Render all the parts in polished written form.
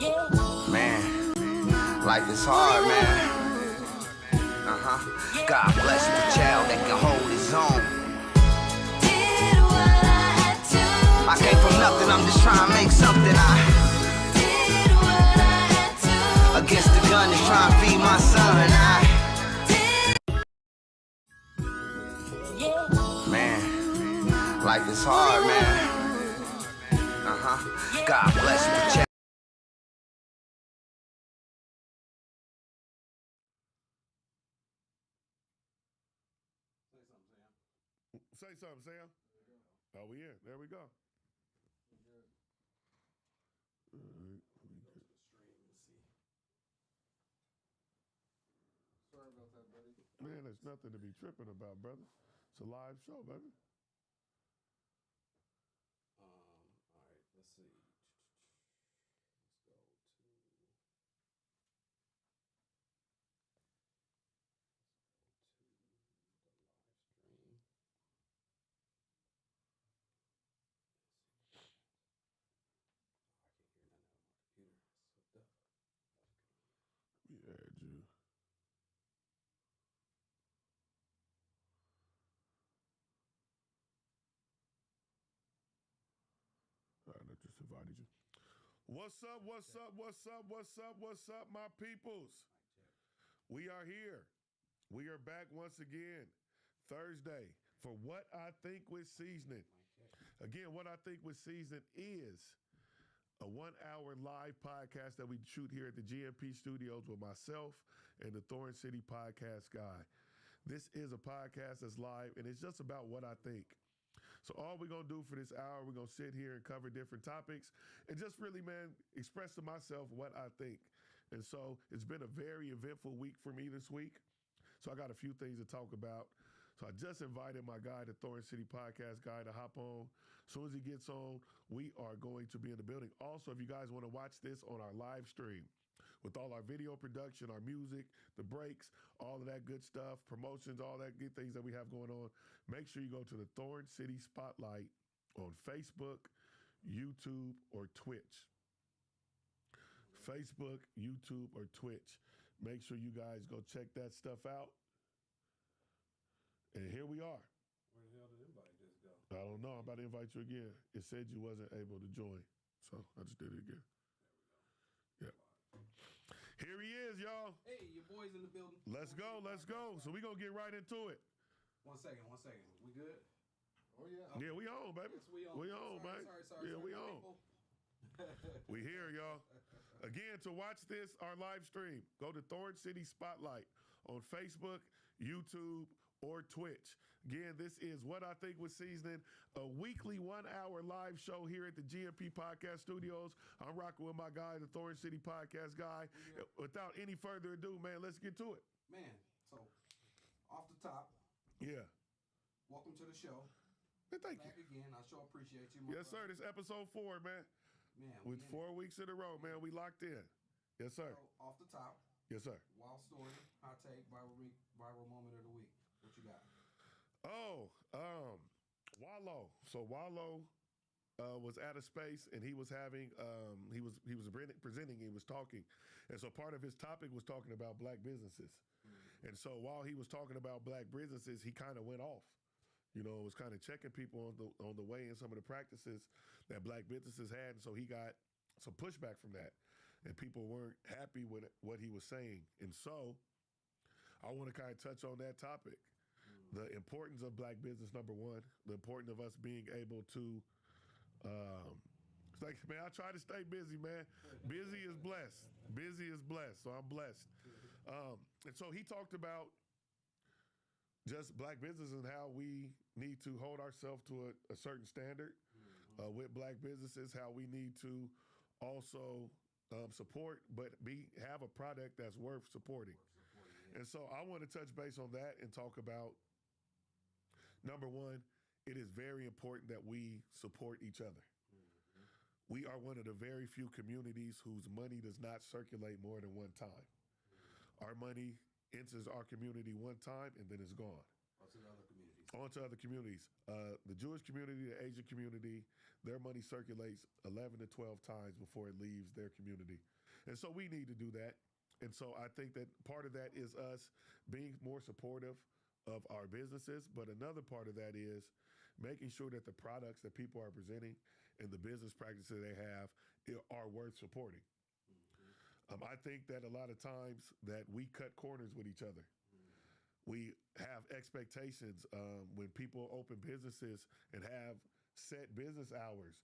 Man, life is hard, man. God bless the child that can hold his own. I came from nothing, I'm just trying to make something. Against the gun, just trying to feed my son. Man, life is hard, man. God bless the child. Say something, Sam. Oh, we in. There we go. Sorry about that, buddy. Man, there's nothing to be tripping about, brother. It's a live show, baby. All right, let's see. Let's go to the live stream. We had you. All right, I just invited you. What's up, what's up, what's up, what's up, what's up, my peoples? We are here. We are back once again, Thursday, for What I Think with Seeznin. Again, What I Think with Seeznin is a 1-hour live podcast that we shoot here at the GMP studios with myself and the Thorn City podcast guy. This is a podcast that's live, and it's just about what I think. So all we're going to do for this hour, we're going to sit here and cover different topics and just really, man, express to myself what I think. And so it's been a very eventful week for me this week. So I got a few things to talk about. So I just invited my guy, the Thorn City podcast guy, to hop on. As soon as he gets on, we are going to be in the building. Also, if you guys want to watch this on our live stream, with all our video production, our music, the breaks, all of that good stuff, promotions, all that good things that we have going on, make sure you go to the Thorn City Spotlight on Facebook, YouTube, or Twitch. Facebook, YouTube, or Twitch. Make sure you guys go check that stuff out. And here we are. Where the hell did invite just go? I don't know. I'm about to invite you again. It said you wasn't able to join. So I just did it again. Yeah. Here he is, y'all. Hey, your boy's in the building. Let's go, let's go. So we're going to get right into it. One second. We good? Oh, yeah. Yeah, we on, baby. Yes, we on. We on, man. Sorry, Yeah, we my on. people. We here, y'all. Again, to watch this, our live stream, go to Thorn City Spotlight on Facebook, YouTube, or Twitch. Again, this is What I Think with Seeznin, a weekly 1-hour live show here at the GMP Podcast Studios. I'm rocking with my guy, the Thorn City Podcast guy. Yeah. Without any further ado, man, let's get to it. Man, so off the top, Yeah. welcome to the show. Man, thank Back you. again. I sure appreciate you, my Yes, sir. brother. This episode 4, man. Man, With 4 weeks in a row, man. We locked in. Yes, sir. So, off the top, Yes, sir. wild story, hot take, viral moment of the week. What you got? Oh, Wallow. So Wallow was at a space and he was having he was presenting, he was talking. And so part of his topic was talking about black businesses. Mm-hmm. And so while he was talking about black businesses, he kind of went off. You know, was kind of checking people on the way and some of the practices that black businesses had. And so he got some pushback from that. And people weren't happy with what he was saying. And so I want to kind of touch on that topic. The importance of black business, number one. The importance of us being able to, it's like, man, I try to stay busy, man. Busy is blessed. Busy is blessed. So I'm blessed. And so he talked about just black business and how we need to hold ourselves to a certain standard with black businesses, how we need to also support, but have a product that's worth supporting. And so I want to touch base on that and talk about, number one, it is very important that we support each other. Mm-hmm. We are one of the very few communities whose money does not circulate more than one time. Mm-hmm. Our money enters our community one time and then it's gone. What's in other communities? On to other communities. The Jewish community, the Asian community, their money circulates 11 to 12 times before it leaves their community. And so we need to do that. And so I think that part of that is us being more supportive of our businesses. But another part of that is making sure that the products that people are presenting and the business practices they have are worth supporting. I think that a lot of times that we cut corners with each other. We have expectations when people open businesses and have set business hours.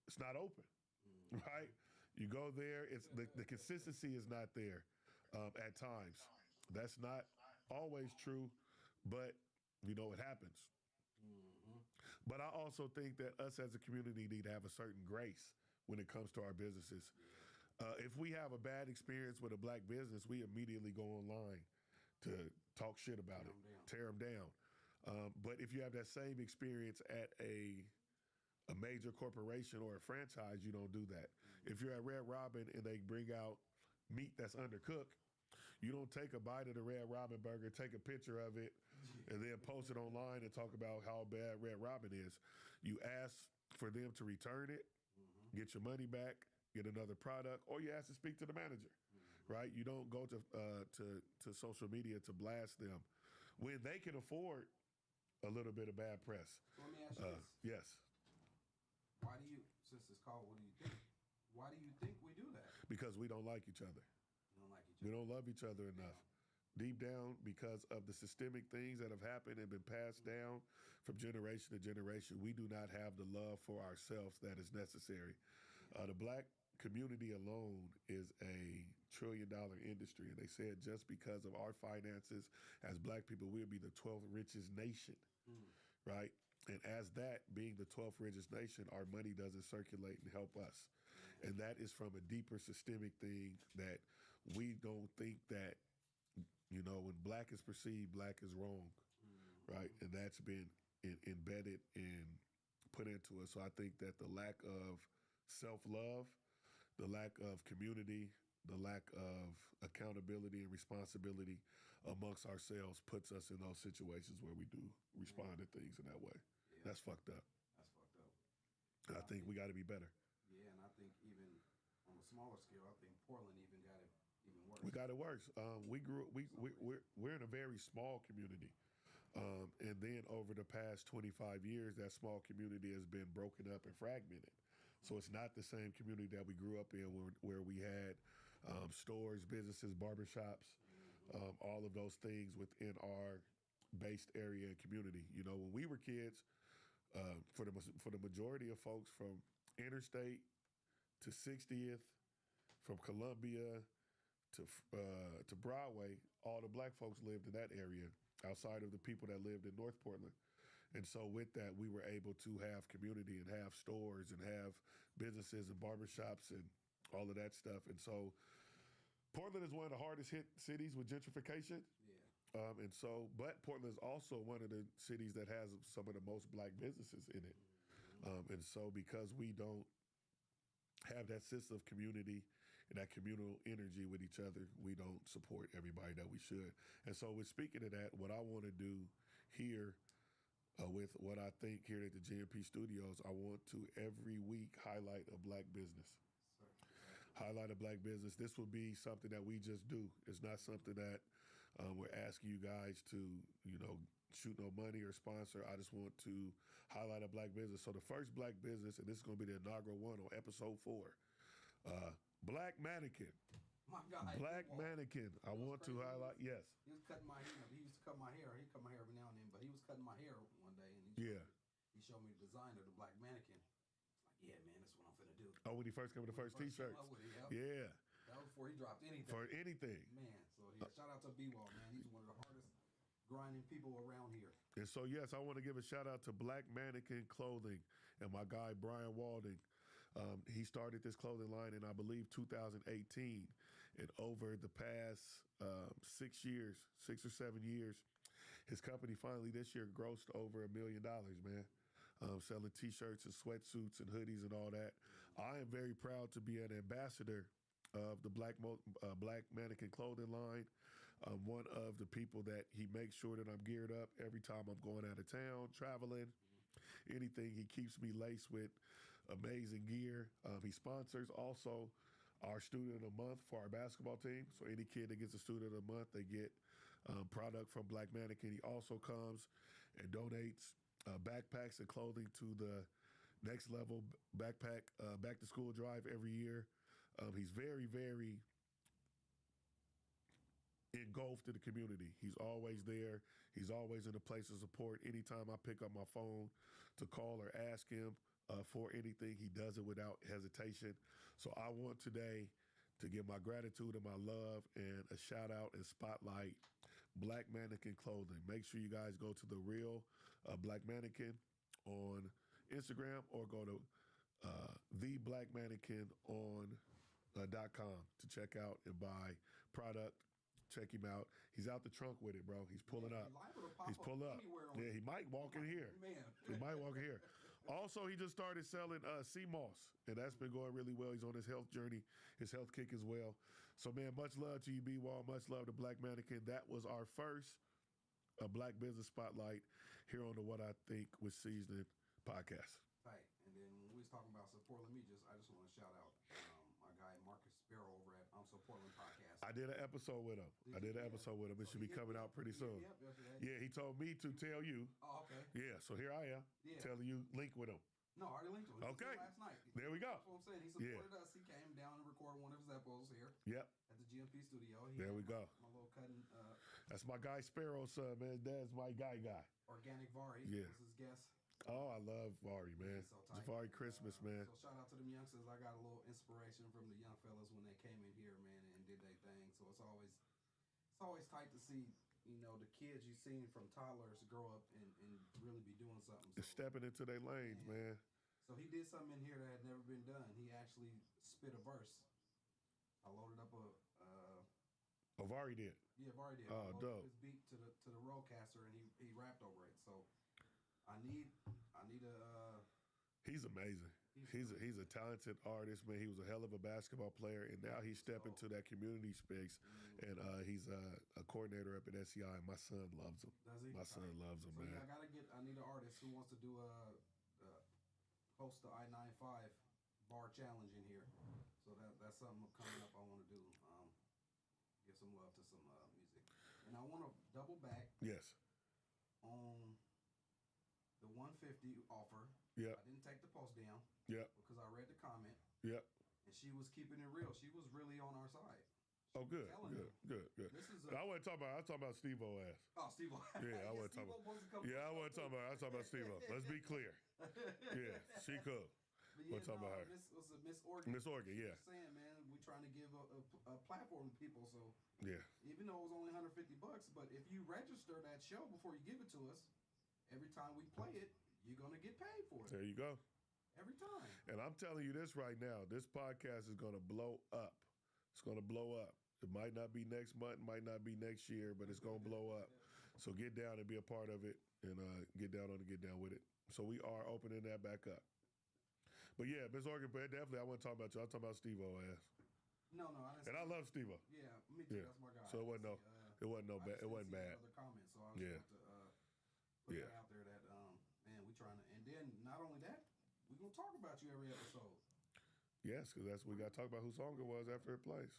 It's not open, right? You go there, it's the consistency is not there at times. That's not always true, but it happens. But I also think that us as a community need to have a certain grace when it comes to our businesses. If we have a bad experience with a black business, we immediately go online to talk shit about it, tear them down. But if you have that same experience at a major corporation or a franchise, you don't do that. If you're at Red Robin and they bring out meat that's undercooked, you don't take a bite of the Red Robin burger, take a picture of it, and then post it online and talk about how bad Red Robin is. You ask for them to return it, get your money back, get another product, or you ask to speak to the manager, right? You don't go to social media to blast them when they can afford a little bit of bad press. So let me ask you this. Yes, Why do you, since it's called What Do You Think? Why do you think we do that? because we don't like each other. You don't like each We other. don't love each other enough. Deep down, because of the systemic things that have happened and been passed down from generation to generation, we do not have the love for ourselves that is necessary. The black community alone is a $1 trillion industry. And they said just because of our finances as black people, we'll be the 12th richest nation, right? And as that being the 12th richest nation, our money doesn't circulate and help us. And that is from a deeper systemic thing that we don't think that, when black is perceived, black is wrong, right? And that's been embedded and put into us. So I think that the lack of self-love, the lack of community, the lack of accountability and responsibility amongst ourselves puts us in those situations where we do respond to things in that way. Yeah. That's fucked up. That's fucked up. And I think we got to be better. Yeah, and I think even on a smaller scale, I think Portland even got it even worse. We got it worse. We're in a very small community. And then over the past 25 years, that small community has been broken up and fragmented. So it's not the same community that we grew up in where we had stores, businesses, barbershops, all of those things within our based area and community. When we were kids, for the majority of folks from Interstate to 60th, from Columbia to Broadway, all the black folks lived in that area outside of the people that lived in North Portland. And so with that, we were able to have community and have stores and have businesses and barbershops and all of that stuff. And so Portland is one of the hardest hit cities with gentrification. Yeah. But Portland is also one of the cities that has some of the most black businesses in it. And so because we don't have that sense of community and that communal energy with each other, we don't support everybody that we should. And so with speaking of that, what I want to do here with what I think here at the GMP Studios, I want to every week highlight a black business. Highlight a black business. This will be something that we just do. It's not something that we're asking you guys to, shoot no money or sponsor. I just want to highlight a black business. So the first black business, and this is going to be the inaugural one on episode 4, Black Mannequin. My God. Black Mannequin. I want to highlight, yes. He was cutting my hair. He used to cut my hair. He cut my hair every now and then, but he was cutting my hair one day, and he showed me the design of the Black Mannequin. It's like, yeah, man, that's what I'm finna do. Oh, when he first came with the first T-shirts. Yeah. Yeah. That was before he dropped anything. For anything. Man, so yeah, shout out to B-Wall, man. He's one of the hardest grinding people around here. And so, yes, I want to give a shout out to Black Mannequin Clothing and my guy, Brian Walding. He started this clothing line in, I believe, 2018. And over the past 6 or 7 years, his company finally this year grossed over $1 million, man. Selling T-shirts and sweatsuits and hoodies and all that. I am very proud to be an ambassador of the Black Mannequin Clothing line. one of the people that he makes sure that I'm geared up every time I'm going out of town, traveling, anything. He keeps me laced with amazing gear. He sponsors also our student of the month for our basketball team. So any kid that gets a student of the month, they get product from Black Mannequin. He also comes and donates backpacks and clothing to the next level backpack back to school drive every year. He's very, very engulfed in the community. He's always there. He's always in a place of support. Anytime I pick up my phone to call or ask him for anything, he does it without hesitation. So I want today to give my gratitude and my love and a shout out and spotlight Black Mannequin Clothing. Make sure you guys go to the real Black Mannequin on Instagram or go to the Black Mannequin on .com to check out and buy product. Check him out. He's out the trunk with it, bro. He's pulling up. He's pulling up. Yeah, he might walk in here. He might walk in here. Also, he just started selling sea moss, and that's been going really well. He's on his health journey, his health kick as well. So, man, much love to you, B-Wall. Much love to Black Mannequin. That was our first Black Business Spotlight here on the What I Think with Seeznin podcast. Right. And then when we was talking about supporting me, I just want to shout out my guy Marcus Sparrow over at I'm So Portland podcast. I did an episode with him. It should be coming out pretty soon. Yeah, he told me to tell you. Oh, okay. Yeah, so here I am telling you, link with him. No, I already linked with him. Okay. Last night. There we go. That's what I'm saying. He supported us. He came down and recorded one of his episodes here. Yep. At the GMP studio. There we go. My little cutting. That's my guy Sparrow's son, man. Dad's my guy. Organic Vari was his guest. Oh, I love Vari, man. So Vari Christmas, man. So shout out to them youngsters. I got a little inspiration from the young fellas when they came in here, man, and did their thing. So it's always tight to see, the kids you seen from toddlers grow up and really be doing something. So, stepping into their lanes, man. So he did something in here that had never been done. He actually spit a verse. I loaded up Vari did. Yeah, Vari did. Oh, dope. His beat to the roadcaster, and he rapped over it. So I need a. He's amazing. He's a talented artist, man. He was a hell of a basketball player, and now he's stepped into that community space, and he's a coordinator up at SEI. And my son loves him. Does he? My son loves him, man. Yeah, I need an artist who wants to do host the I-95 bar challenge in here. So that's something coming up. I want to do. Give some love to some music, and I want to double back. Yes. On the 150 offer. Yeah. I didn't take the post down. Yeah. Because I read the comment. Yeah. And she was keeping it real. She was really on our side. Oh, good. Good. This is I wasn't talking about Steve-O ass. Oh, Steve-O. Yeah, I wasn't talking about. Yeah, I wasn't talking about. I was talking about Steve-O. Let's be clear. Yeah, she cool. But talking about her. Miss Organ. Miss Organ, yeah. Saying, man, we're trying to give a platform to people. So yeah, even though it was only $150, but if you register that show before you give it to us, every time we play it, you're gonna get paid for it. There you go. Every time. And I'm telling you this right now, this podcast is gonna blow up. It's gonna blow up. It might not be next month, might not be next year, but it's gonna blow up. So get down and be a part of it, and get down with it. So we are opening that back up. But yeah, Miss Organ, but definitely, I wasn't talking about you. I was talking about Steve-O ass. No, I didn't. And I love Steve-O. Yeah, me too. Yeah. That's my guy. So it wasn't bad. It wasn't bad. Other comments, so I just want to put that out there that man, we trying to, and then not only that, we gonna talk about you every episode. Yes, because we got to talk about whose song it was after it plays.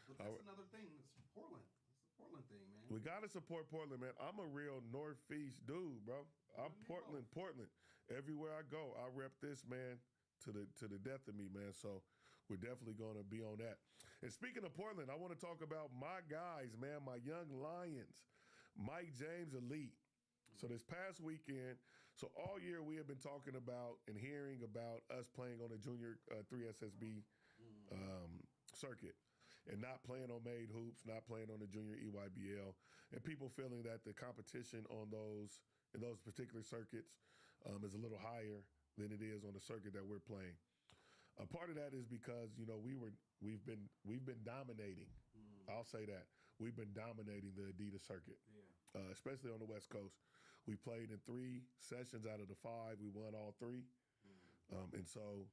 So, but that's another thing. It's Portland. It's a Portland thing, man. We got to support Portland, man. I'm a real Northeast dude, bro. I'm Portland. Everywhere I go, I rep this, man, to the death of me, man. So we're definitely going to be on that. And speaking of Portland, I want to talk about my guys, man, my young Lions, Mike James Elite. So this past weekend, so all year we have been talking about and hearing about us playing on the junior 3SSB circuit and not playing on made hoops, not playing on the junior EYBL, and people feeling that the competition on in those particular circuits is a little higher than it is on the circuit that we're playing. A part of that is because we've been dominating. I'll say that we've been dominating the Adidas circuit, especially on the West Coast. We played in 3 sessions out of the 5. We won all 3, and so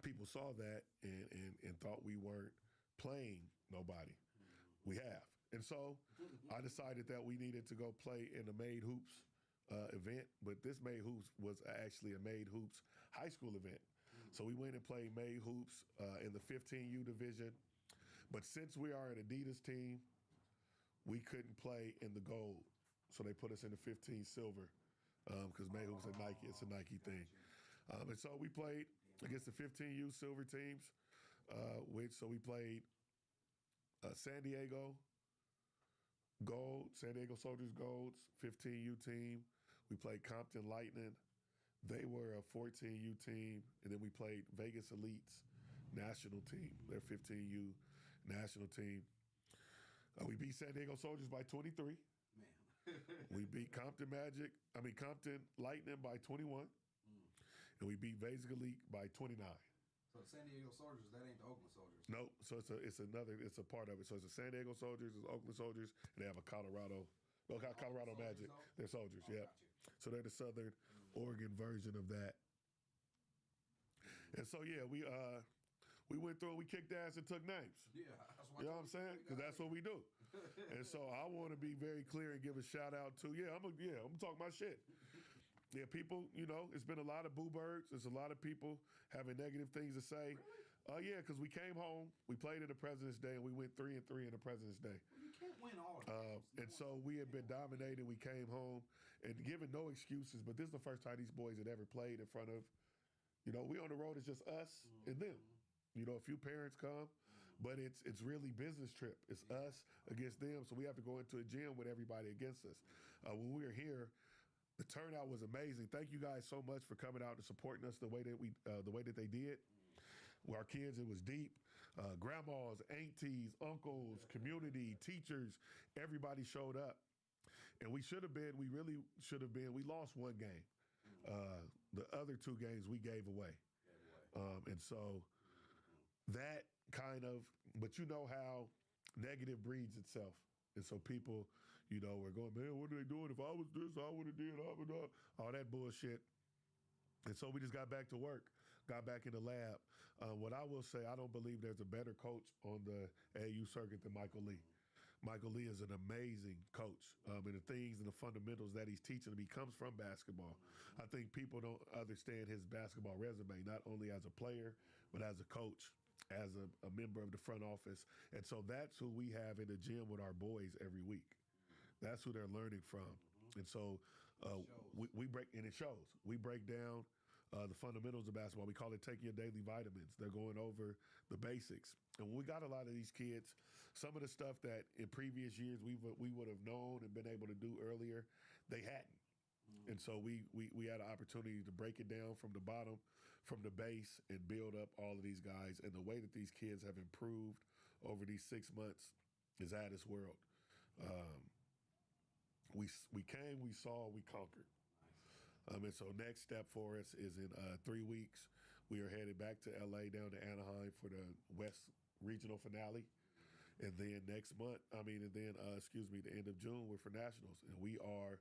people saw that and thought we weren't playing nobody. We have. And so I decided that we needed to go play in the Made Hoops event, but this Made Hoops was actually a Made Hoops high school event. So we went and played Made Hoops in the 15U division. But since we are an Adidas team, we couldn't play in the gold. So they put us in the 15 silver because Made Hoops is Nike. It's a Nike thing. And so we played against the 15U silver teams, so we played San Diego Gold, San Diego Soldiers Golds, 15U team. We played Compton Lightning. They were a 14U team. And then we played Vegas Elites national team, their 15U national team. We beat San Diego Soldiers by 23. Man. We beat Compton Lightning by 21. And we beat Vegas Elite by 29. So the San Diego Soldiers, that ain't the Oakland Soldiers. No, so it's a part of it. So it's the San Diego Soldiers, it's Oakland Soldiers, and they have a Colorado Magic. Though? They're Soldiers, Oh, yeah. gotcha. So they're the Southern Oregon version of that. And so yeah, we went through and we kicked ass and took names. Yeah, that's why You know what I'm saying? Because that's what we do. And so I want to be very clear and give a shout out to I'm gonna talk my shit. Yeah, people, it's been a lot of boo birds. There's a lot of people having negative things to say. Really? Yeah, because we came home, we played in the President's Day, and we went 3-3 in the President's Day. Well, you can't win all of them. And so we had been dominated. We came home and given no excuses, but this is the first time these boys had ever played in front of, we on the road, it's just us and them. A few parents come, but it's really business trip. It's us against them, so we have to go into a gym with everybody against us. When we were here, the turnout was amazing. Thank you guys so much for coming out and supporting us the way that they did. With our kids, it was deep. Grandmas, aunties, uncles, community, teachers, everybody showed up. And we really should have been. We lost one game. The other two games we gave away. And so that but you know how negative breeds itself. And so people, were going, man, what are they doing? If I was this, I would have did, all that bullshit. And so we just got back to work, got back in the lab. What I will say, I don't believe there's a better coach on the AAU circuit than Michael Lee. Michael Lee is an amazing coach. And the things and the fundamentals that he's teaching him, he comes from basketball. I think people don't understand his basketball resume, not only as a player, but as a coach, as a member of the front office. And so that's who we have in the gym with our boys every week. That's who they're learning from. And so we break, and it shows. We break down the fundamentals of basketball. We call it taking your daily vitamins. They're going over the basics. And when we got a lot of these kids, some of the stuff that in previous years we would have known and been able to do earlier, they hadn't. And so we had an opportunity to break it down from the bottom, from the base, and build up all of these guys. And the way that these kids have improved over these 6 months is out of this world. We came, we saw, we conquered. And so next step for us is in 3 weeks, we are headed back to LA, down to Anaheim for the West Regional finale. And then the end of June, we're for nationals. And we are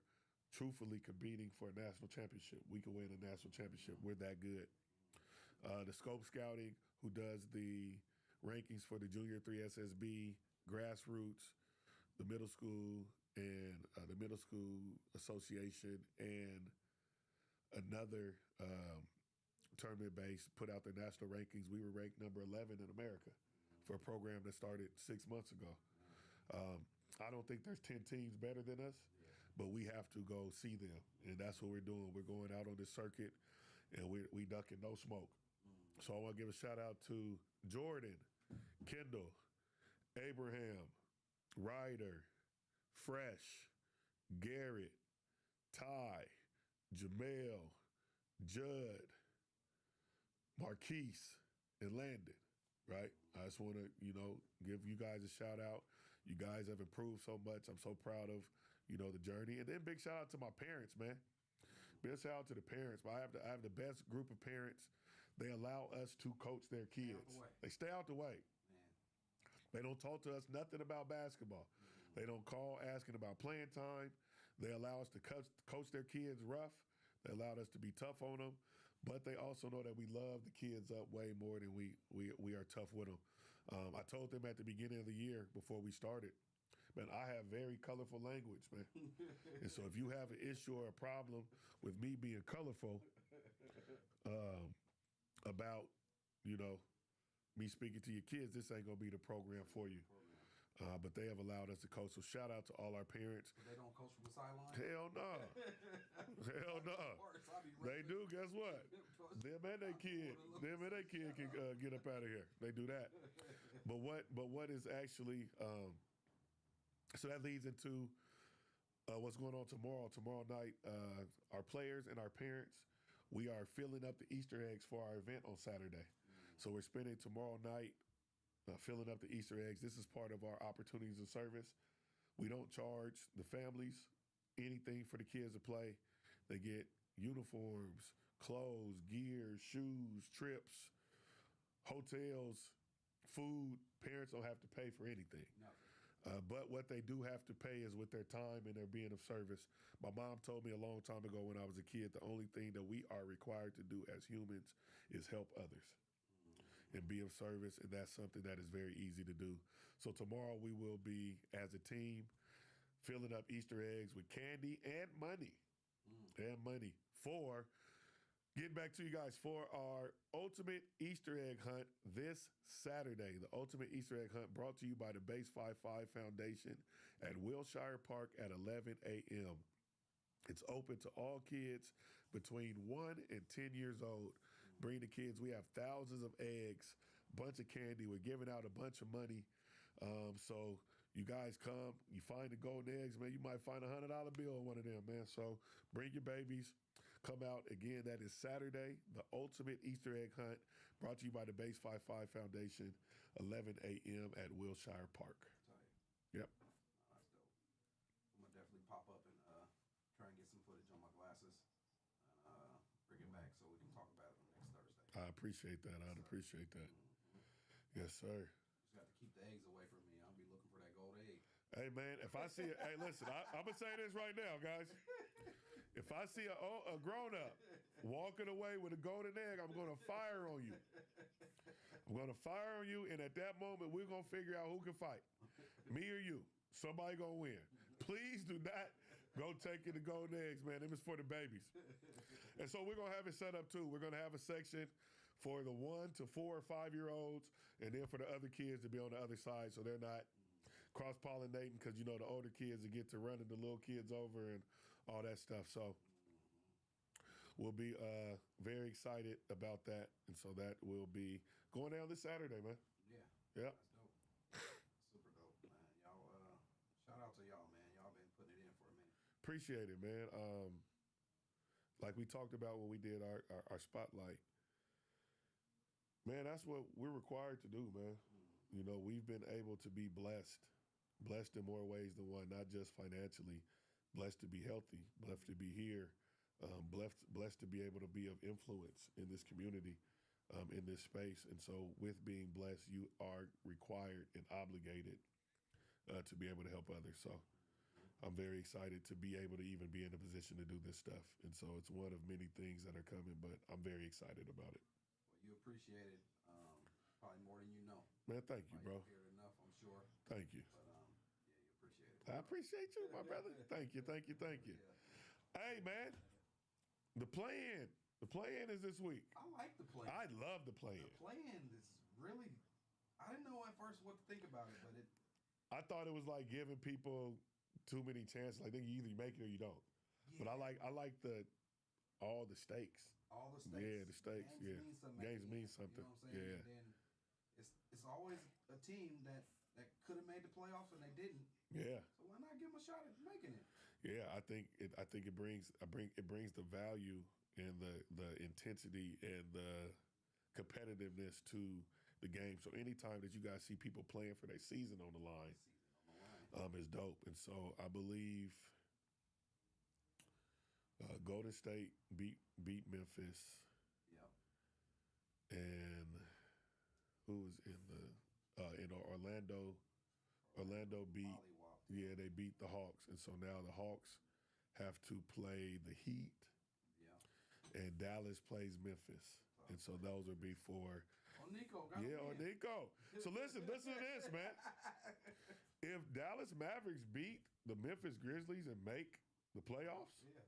truthfully competing for a national championship. We can win a national championship. We're that good. The Scope Scouting, who does the rankings for the Junior 3 SSB, grassroots, the middle school, and the Middle School Association, and another tournament base put out their national rankings. We were ranked number 11 in America for a program that started 6 months ago. I don't think there's 10 teams better than us, but we have to go see them, and that's what we're doing. We're going out on this circuit, and we ducking no smoke. So I want to give a shout out to Jordan, Kendall, Abraham, Ryder, Fresh, Garrett, Ty, Jamel, Judd, Marquise, and Landon, right? I just want to, give you guys a shout out. You guys have improved so much. I'm so proud of, the journey. And then big shout out to my parents, man. Big shout out to the parents. I have the best group of parents. They allow us to coach their kids. They stay out the way. Man. They don't talk to us nothing about basketball. They don't call asking about playing time. They allow us to coach their kids rough. They allowed us to be tough on them, but they also know that we love the kids up way more than we are tough with them. I told them at the beginning of the year before we started, man, I have very colorful language, man. And so if you have an issue or a problem with me being colorful about, you know, me speaking to your kids, this ain't gonna be the program for you. But they have allowed us to coach. So shout out to all our parents. But they don't coach from the sideline? Hell no. Hell no. They do. Guess what? Them and their kid can get up out of here. They do that. But what is actually so that leads into what's going on tomorrow. Tomorrow night, our players and our parents, we are filling up the Easter eggs for our event on Saturday. So we're spending tomorrow night filling up the Easter eggs. This is part of our opportunities of service. We don't charge the families anything for the kids to play. They get uniforms, clothes, gear, shoes, trips, hotels, food. Parents don't have to pay for anything. But what they do have to pay is with their time and their being of service. My mom told me a long time ago when I was a kid, the only thing that we are required to do as humans is help others and be of service, and that's something that is very easy to do. So tomorrow we will be, as a team, filling up Easter eggs with candy and money. For getting back to you guys for our ultimate Easter egg hunt this Saturday. The ultimate Easter egg hunt brought to you by the Base 55 Foundation at Wilshire Park at 11 a.m. It's open to all kids between 1 and 10 years old. Bring the kids. We have thousands of eggs, bunch of candy. We're giving out a bunch of money. So you guys come, you find the golden eggs, man. You might find $100 bill on one of them, man. So bring your babies. Come out. Again, that is Saturday, the ultimate Easter egg hunt, brought to you by the Base 55 Foundation, 11 a.m. at Wilshire Park. Yep. That's dope. I'm going to definitely pop up and try and get some footage on my glasses and bring it back so we can talk about it next Thursday. I appreciate that. I'd appreciate that. Yes, sir. Just got to keep the eggs away from me. I'll be looking for that gold egg. Hey, man, if I see it, hey, listen, I'm going to say this right now, guys. If I see a grown-up walking away with a golden egg, I'm going to fire on you. I'm going to fire on you, and at that moment, we're going to figure out who can fight, me or you. Somebody going to win. Please do not go taking the golden eggs, man. Them is for the babies. And so we're going to have it set up, too. We're going to have a section for the 1 to 4 or 5-year-olds, and then for the other kids to be on the other side so they're not cross-pollinating because, you know, the older kids will get to running the little kids over and all that stuff. So we'll be very excited about that. And so that will be going down this Saturday, man. Yeah. Yep. That's dope. Super dope, man. Y'all, shout out to y'all, man. Y'all been putting it in for a minute. Appreciate it, man. Like we talked about when we did our spotlight, man, that's what we're required to do, man. You know, we've been able to be blessed in more ways than one, not just financially, blessed to be healthy, blessed to be here, blessed to be able to be of influence in this community, in this space. And so with being blessed, you are required and obligated to be able to help others. So I'm very excited to be able to even be in a position to do this stuff. And so it's one of many things that are coming, but I'm very excited about it. Well, you appreciate it probably more than you know. Man, thank you, bro. You've heard enough, I'm sure. Thank you. But yeah, you appreciate it. I appreciate you, my brother. Thank you. Yeah. Hey, man, the play-in is this week. I like the play. I love the play-in. The play-in is really, I didn't know at first what to think about it, but it. I thought it was like giving people too many chances. Like you either make it or you don't. Yeah. But I like all the stakes. All the stakes. Yeah, the stakes. Games Yeah, mean something. games mean You something. know what I'm saying? Yeah. And then it's always a team that could have made the playoffs and they didn't. Yeah. So why not give them a shot at making it? Yeah, I think it brings the value and the intensity and the competitiveness to the game. So anytime that you guys see people playing for their season on the line, is dope. And so I believe Golden State beat Memphis. Yep. And who was in Orlando? Orlando beat. Mollywopped. Yeah, they beat the Hawks, and so now the Hawks have to play the Heat, Yeah. and Dallas plays Memphis, and so those would be for Oh Nico. Gotta Yeah, or win. Nico. So listen to this, man. If Dallas Mavericks beat the Memphis Grizzlies and make the playoffs, Yeah.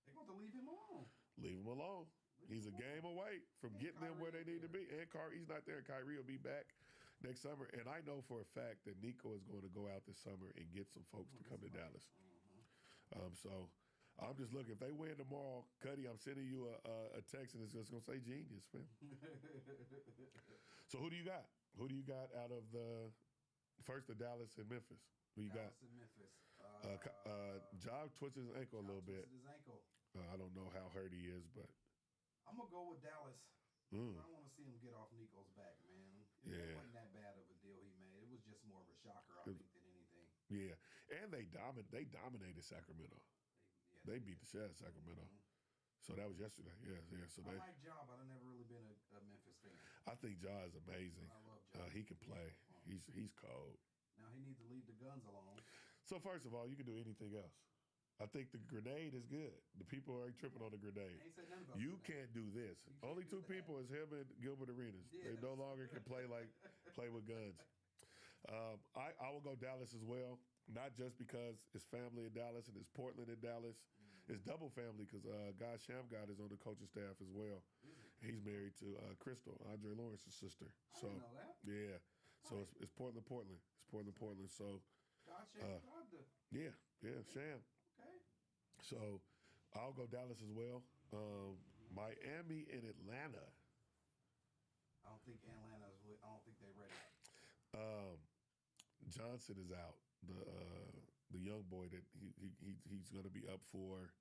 They're going to leave him alone. leave him alone. He's a game away from And getting them where they Kyrie need to be. And He's not there. Kyrie will be back next summer. And I know for a fact that Nico is going to go out this summer and get some folks to come to Dallas. So I'm just looking. If they win tomorrow, Cuddy, I'm sending you a text and it's just going to say genius, man. So who do you got? Who do you got out of the first the Dallas and Memphis? Who you Dallas got? and Memphis. Ja twisted his ankle a little bit. His ankle. I don't know how hurt he is, but I'm going to go with Dallas. Mm. I want to see him get off Nico's back, man. Yeah. It wasn't that bad of a deal he made. It was just more of a shocker, I think, than anything. yeah, and they dominated Sacramento. They beat the shit out of Sacramento. So that was yesterday. Yeah. So I they. like Ja, but I've never really been a Memphis fan. I think Ja is amazing. I love Ja. He can play. He's cold. Now he needs to leave the guns alone. So first of all, you can do anything else. I think the grenade is good. The people are tripping on the grenade. Ain't said nothing about You that. can't do this. You can't Only do two that. people is him and Gilbert Arenas. They no Yes. longer can play with guns. I will go Dallas as well. Not just because it's family in Dallas and it's Portland in Dallas. It's double family because Guy Shamgod is on the coaching staff as well. He's married to Crystal, Andre Lawrence's sister. I didn't know that. Yeah. So it's Portland. It's Portland. So Gotcha. yeah, Sham. Okay. So I'll go Dallas as well. Miami and Atlanta. I don't think I don't think they're ready. Johnson is out. The young boy that he's going to be up for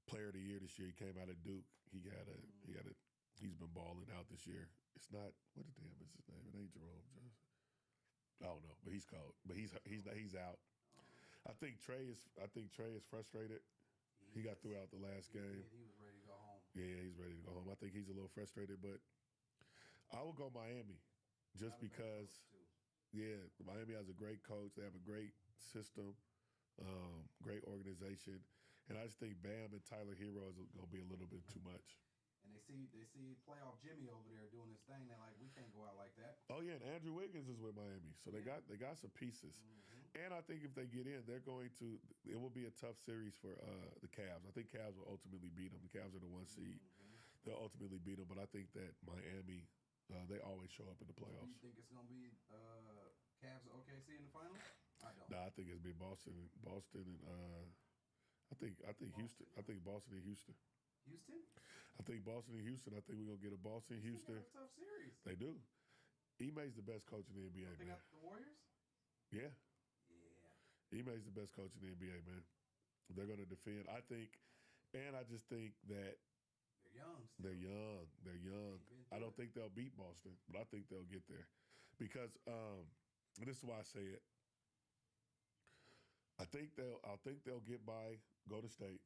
Player of the Year this year. He came out of Duke. He's been balling out this year. It's not what the damn is his name? It ain't Jerome Johnson. I don't know, but he's cold. But he's out. I think Trey is frustrated. He got through out the last game. He was ready to go home. Yeah, he's ready to go home. I think he's a little frustrated, but I will go Miami just because. Yeah, Miami has a great coach. They have a great system, great organization, and I just think Bam and Tyler Hero is going to be a little bit too much. And they see playoff Jimmy over there doing his thing. They're like, we can't go out like that. Oh yeah, and Andrew Wiggins is with Miami, so they got some pieces. And I think if they get in, they're going to. It will be a tough series for the Cavs. I think Cavs will ultimately beat them. The Cavs are the 1 seed. They'll ultimately beat them, but I think that Miami, they always show up in the Do playoffs. you think it's going to be Cavs or OKC in the finals? I don't. Nah, I think it's be Boston, and I think Houston. I think Boston and Houston. Houston? I think Boston and Houston. I think we're gonna get a Boston Houston. They got a tough series. They do. Ime's the best coach in the NBA, They man. got the Warriors? Yeah, Yeah. Ime's the best coach in the NBA, man. They're gonna defend. I think, and I just think that They're young still. They're young. I don't think they'll beat Boston, but I think they'll get there because and this is why I say it. I think they'll get by Golden State.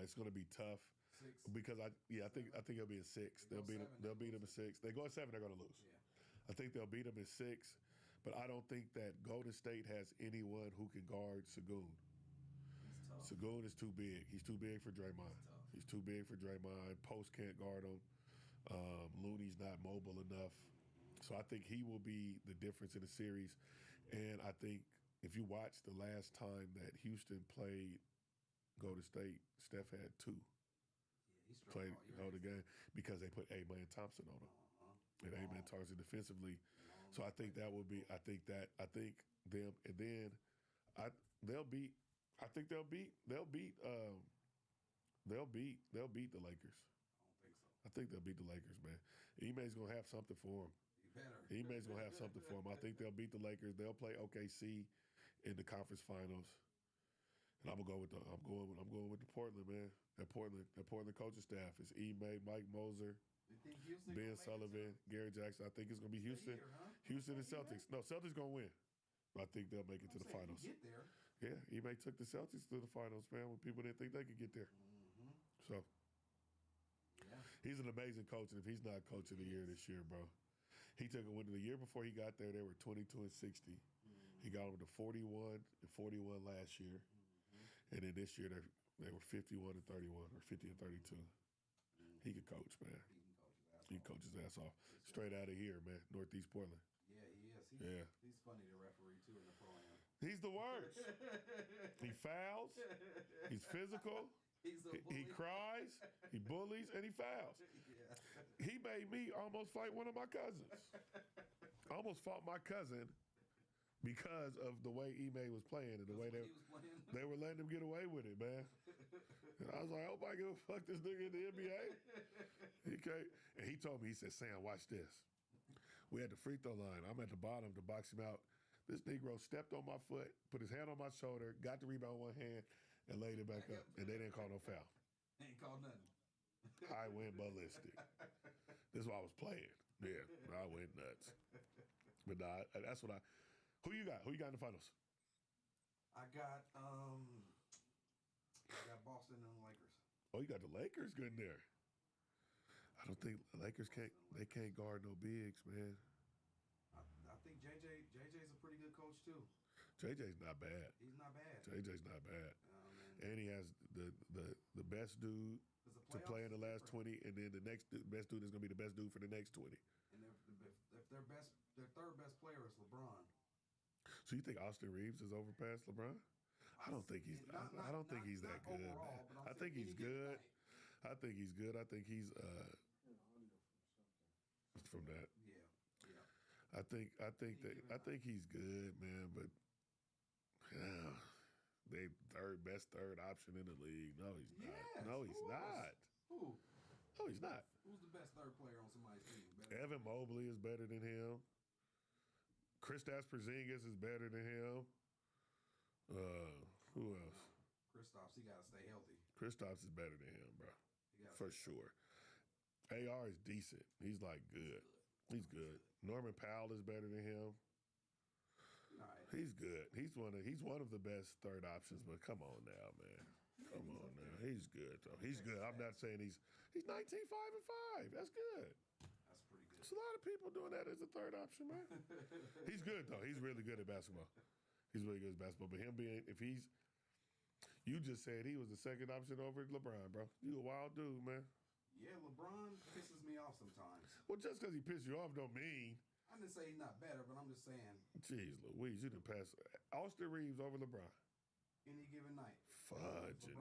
It's going to be tough 6. because I think it'll be a 6. They go They'll 7, beat them in 6. They go at 7, they're going to lose. Yeah. I think they'll beat them in 6, but I don't think that Golden State has anyone who can guard Segun. He's tough. Segun is too big. He's too big for Draymond. tough. He's too big for Draymond. Post can't guard him. Looney's not mobile enough. So I think he will be the difference in the series. And I think if you watch the last time that Houston played Golden State, Steph had 2. Yeah, he's Played strong. all the game because they put A-Man Thompson on him. And A-Man Thompson defensively. So I think that will be. I think them, and then they'll beat the Lakers. I think they'll beat the Lakers, man. Ime's gonna have something for him. You better. Ime's gonna have something for him. I think they'll beat the Lakers. They'll play OKC in the conference finals. And I'm going with the Portland, man. That Portland coaching staff is Ime, Mike Moser, You think Houston Ben gonna make it Sullivan, Gary Jackson. I think it's gonna be Stay Houston. here, huh? Houston and Okay, Celtics. No, Celtics gonna win. But I think they'll make it to the I'm saying, finals. you get there. Yeah, Ime took the Celtics to the finals, man, when people didn't think they could get there. So Yeah. he's an amazing coach, and if he's not coach of the year this year, bro, he took a win. The year before he got there, they were 22 and 60. He got them to 41 and 41 last year, and then this year they were 51 and 31 or 50 and 32. He could coach, man. He can coach. He coach his ass off. Straight out of here, man. Northeast Portland. Yeah, he is. Yeah. He's funny to referee too in the pro am. He's the worst. He fouls. He's physical. He's a bully. He cries. He bullies, and he fouls. Yeah. He made me almost fight one of my cousins. I almost fought my cousin because of the way Ime was playing and the way He was playing. they were letting him get away with it, man. And I was like, I hope I give a fuck this nigga in the NBA. And he told me, he said, Sam, watch this. We had the free throw line. I'm at the bottom to box him out. This Negro stepped on my foot, put his hand on my shoulder, got the rebound with one hand, and laid it back up. And they didn't call no foul. Ain't called nothing. I went ballistic. This is why I was playing. Yeah, I went nuts. But nah, that's what who you got? Who you got in the finals? I got Boston and the Lakers. Oh, you got the Lakers good in there. I don't think the Lakers can't guard no bigs, man. I think JJ's a pretty good coach too. JJ's not bad. He's not bad. JJ's not bad. And he has the best dude to play in the last 20, and then the next best dude is going to be the best dude for the next 20. And if their third best player is LeBron. So you think Austin Reeves is overpassed LeBron? I don't think he's. I don't think he's that good. Overall, I think he's good. I think he's good. I think he's from that. Yeah. I think he's good, man. But they best third option in the league. No, he's not. Yes. No, he's not. Who? No, he's not. Who's the best third player on somebody's team? Evan Mobley is better than him. Kristaps Porzingis is better than him. Who else? Kristaps, he gotta stay healthy. Kristaps is better than him, bro. For sure. AR is decent. He's like good. He's good. Norman Powell is better than him. All right. He's good. He's one of the best third options, but come on now, man. Come on now. He's good though. He's good. I'm not saying he's 19, 5 and 5. That's good. That's pretty good. There's a lot of people doing that as a third option, man. He's good though. He's really good at basketball. He's really good at basketball. But him being, you just said he was the second option over LeBron, bro. You a wild dude, man. Yeah, LeBron pisses me off sometimes. Well, just because he pissed you off don't mean. I didn't say he's not better, but I'm just saying. Jeez Louise, you done pass Austin Reeves over LeBron. Any given night. Fudging,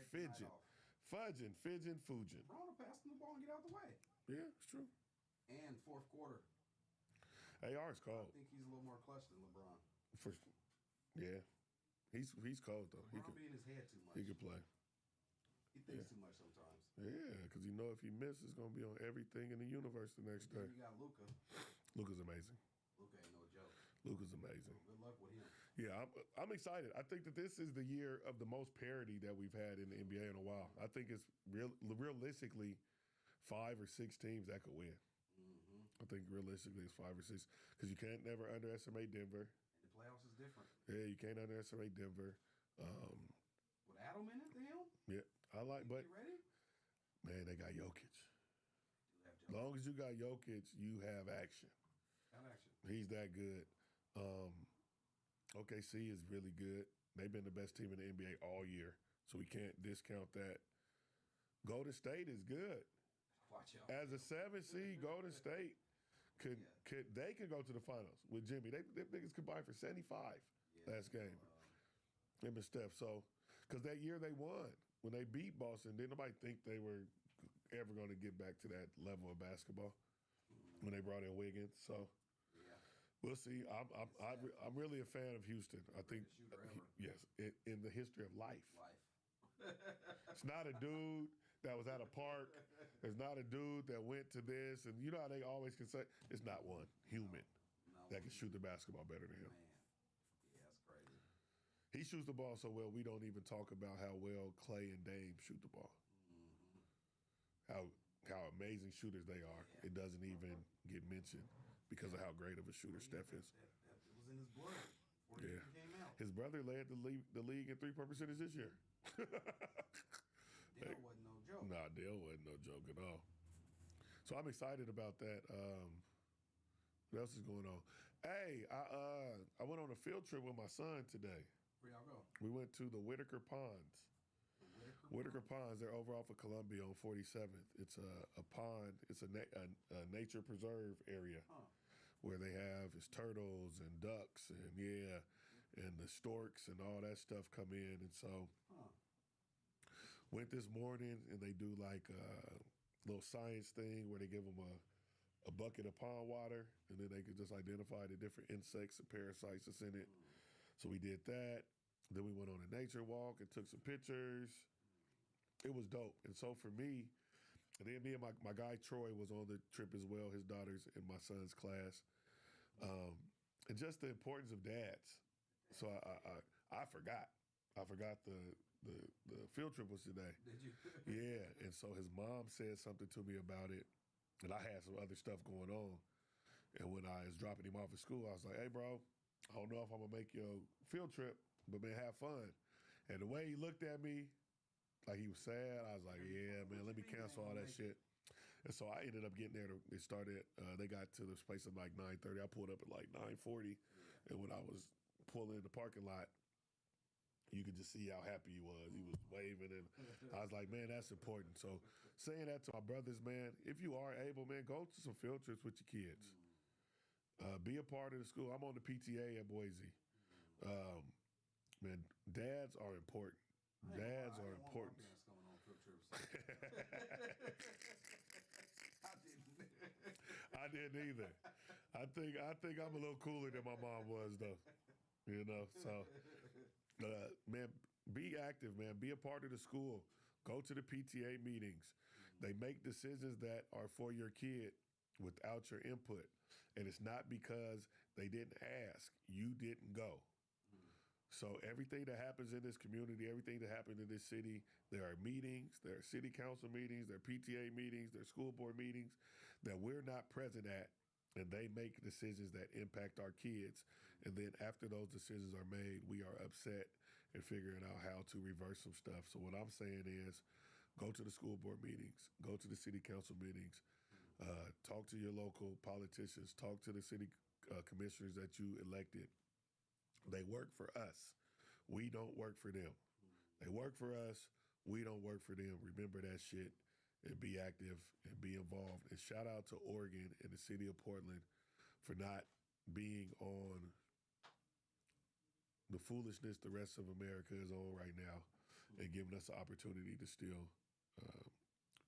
fidging. LeBron will pass him the ball and get out the way. Yeah, it's true. And fourth quarter. AR is cold. I think he's a little more clutch than LeBron. Yeah. He's cold though. LeBron be in his head too much. He could play. He thinks too much sometimes. Yeah, because you know if he misses, it's going to be on everything in the universe the next day. You got Luka. Luka's amazing. Luka ain't no joke. Luka's amazing. Good luck with him. Yeah, I'm excited. I think that this is the year of the most parity that we've had in the NBA in a while. I think it's realistically 5 or 6 teams that could win. Mm-hmm. I think realistically it's 5 or 6 because you can't never underestimate Denver. And the playoffs is different. Yeah, you can't underestimate Denver. With Adam in it, the hell? Yeah, I like, but you ready? man, they got Jokic. As long as you got Jokic, you have action. Got action. He's that good. OKC is really good. They've been the best team in the NBA all year, so we can't discount that. Golden State is good. Watch out. As a 7 seed, Golden State could go to the finals with Jimmy. They niggas combined for 75 last game. Him and Steph. So, because that year they won. When they beat Boston, didn't nobody think they were ever going to get back to that level of basketball when they brought in Wiggins. So we'll see. I'm really a fan of Houston. I think yes, in the history of life. It's not a dude that was at a park. It's not a dude that went to this, and you know how they always can say it's not one human that can shoot the basketball better than him. Man. Yeah, that's crazy. He shoots the ball so well, we don't even talk about how well Clay and Dame shoot the ball. How amazing shooters they are. It doesn't even get mentioned because of how great of a shooter Steph is. That was in his blood before he came out. His brother led the league in 3-point percentage this year. Dale wasn't no joke. Nah, Dale wasn't no joke at all. So I'm excited about that. What else is going on? Hey, I went on a field trip with my son today. Where y'all go? We went to the Whitaker Ponds. The Whitaker Whitaker Ponds, they're over off of Columbia on 47th. It's a pond. It's a nature preserve area Huh. where they have is turtles and ducks and yeah, and the storks and all that stuff come in. And so Huh. went this morning and they do like a little science thing where they give them a bucket of pond water and then they can just identify the different insects and parasites that's in it. So we did that. Then we went on a nature walk and took some pictures. It was dope. And so for me, and then me and my guy Troy was on the trip as well. His daughter's in my son's class. And just the importance of dads. So I forgot. I forgot the field trip was today. Did you? Yeah. And so his mom said something to me about it. And I had some other stuff going on. And when I was dropping him off at school, I was like, hey, bro, I don't know if I'm going to make your field trip, but man, have fun. And the way he looked at me, like he was sad, I was like, yeah, man, let me cancel all that shit. And so I ended up getting there. They started, they got to this place at like 9:30. I pulled up at like 9:40. And when I was pulling in the parking lot, you could just see how happy he was. He was waving, and I was like, man, that's important. So saying that to my brothers, man, if you are able, man, go to some field trips with your kids. Be a part of the school. I'm on the PTA at Boise. Man, dads are important. Dads are important. I didn't either. I think I'm a little cooler than my mom was, though. You know, so man, be active, man. Be a part of the school. Go to the PTA meetings. They make decisions that are for your kid without your input. And it's not because they didn't ask. You didn't go. So everything that happens in this community, everything that happened in this city, there are meetings, there are city council meetings, there are PTA meetings, there are school board meetings that we're not present at, and they make decisions that impact our kids. And then after those decisions are made, we are upset and figuring out how to reverse some stuff. So what I'm saying is go to the school board meetings, go to the city council meetings, talk to your local politicians, talk to the city commissioners that you elected. They work for us. We don't work for them. They work for us. We don't work for them. Remember that shit and be active and be involved. And shout out to Oregon and the city of Portland for not being on the foolishness the rest of America is on right now and giving us the opportunity to still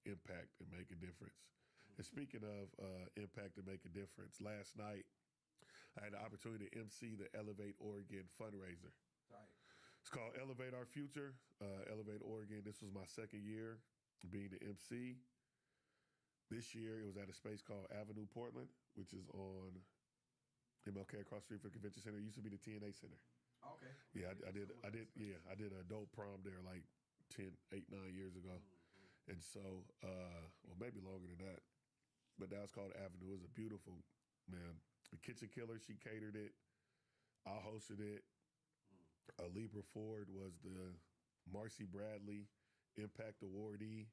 impact and make a difference. And speaking of impact and make a difference, last night I had the opportunity to MC the Elevate Oregon fundraiser. Right. It's called Elevate Our Future, Elevate Oregon. This was my second year being the MC. This year it was at a space called Avenue Portland, which is on MLK across the street from the convention center. It used to be the TNA Center. Okay. Yeah, I did a adult prom there like 8, 9 years ago. And so, well, maybe longer than that. But that was called Avenue. It was a beautiful, man. The Kitchen Killer, she catered it. I hosted it. Libra Ford was the Marcy Bradley Impact Awardee.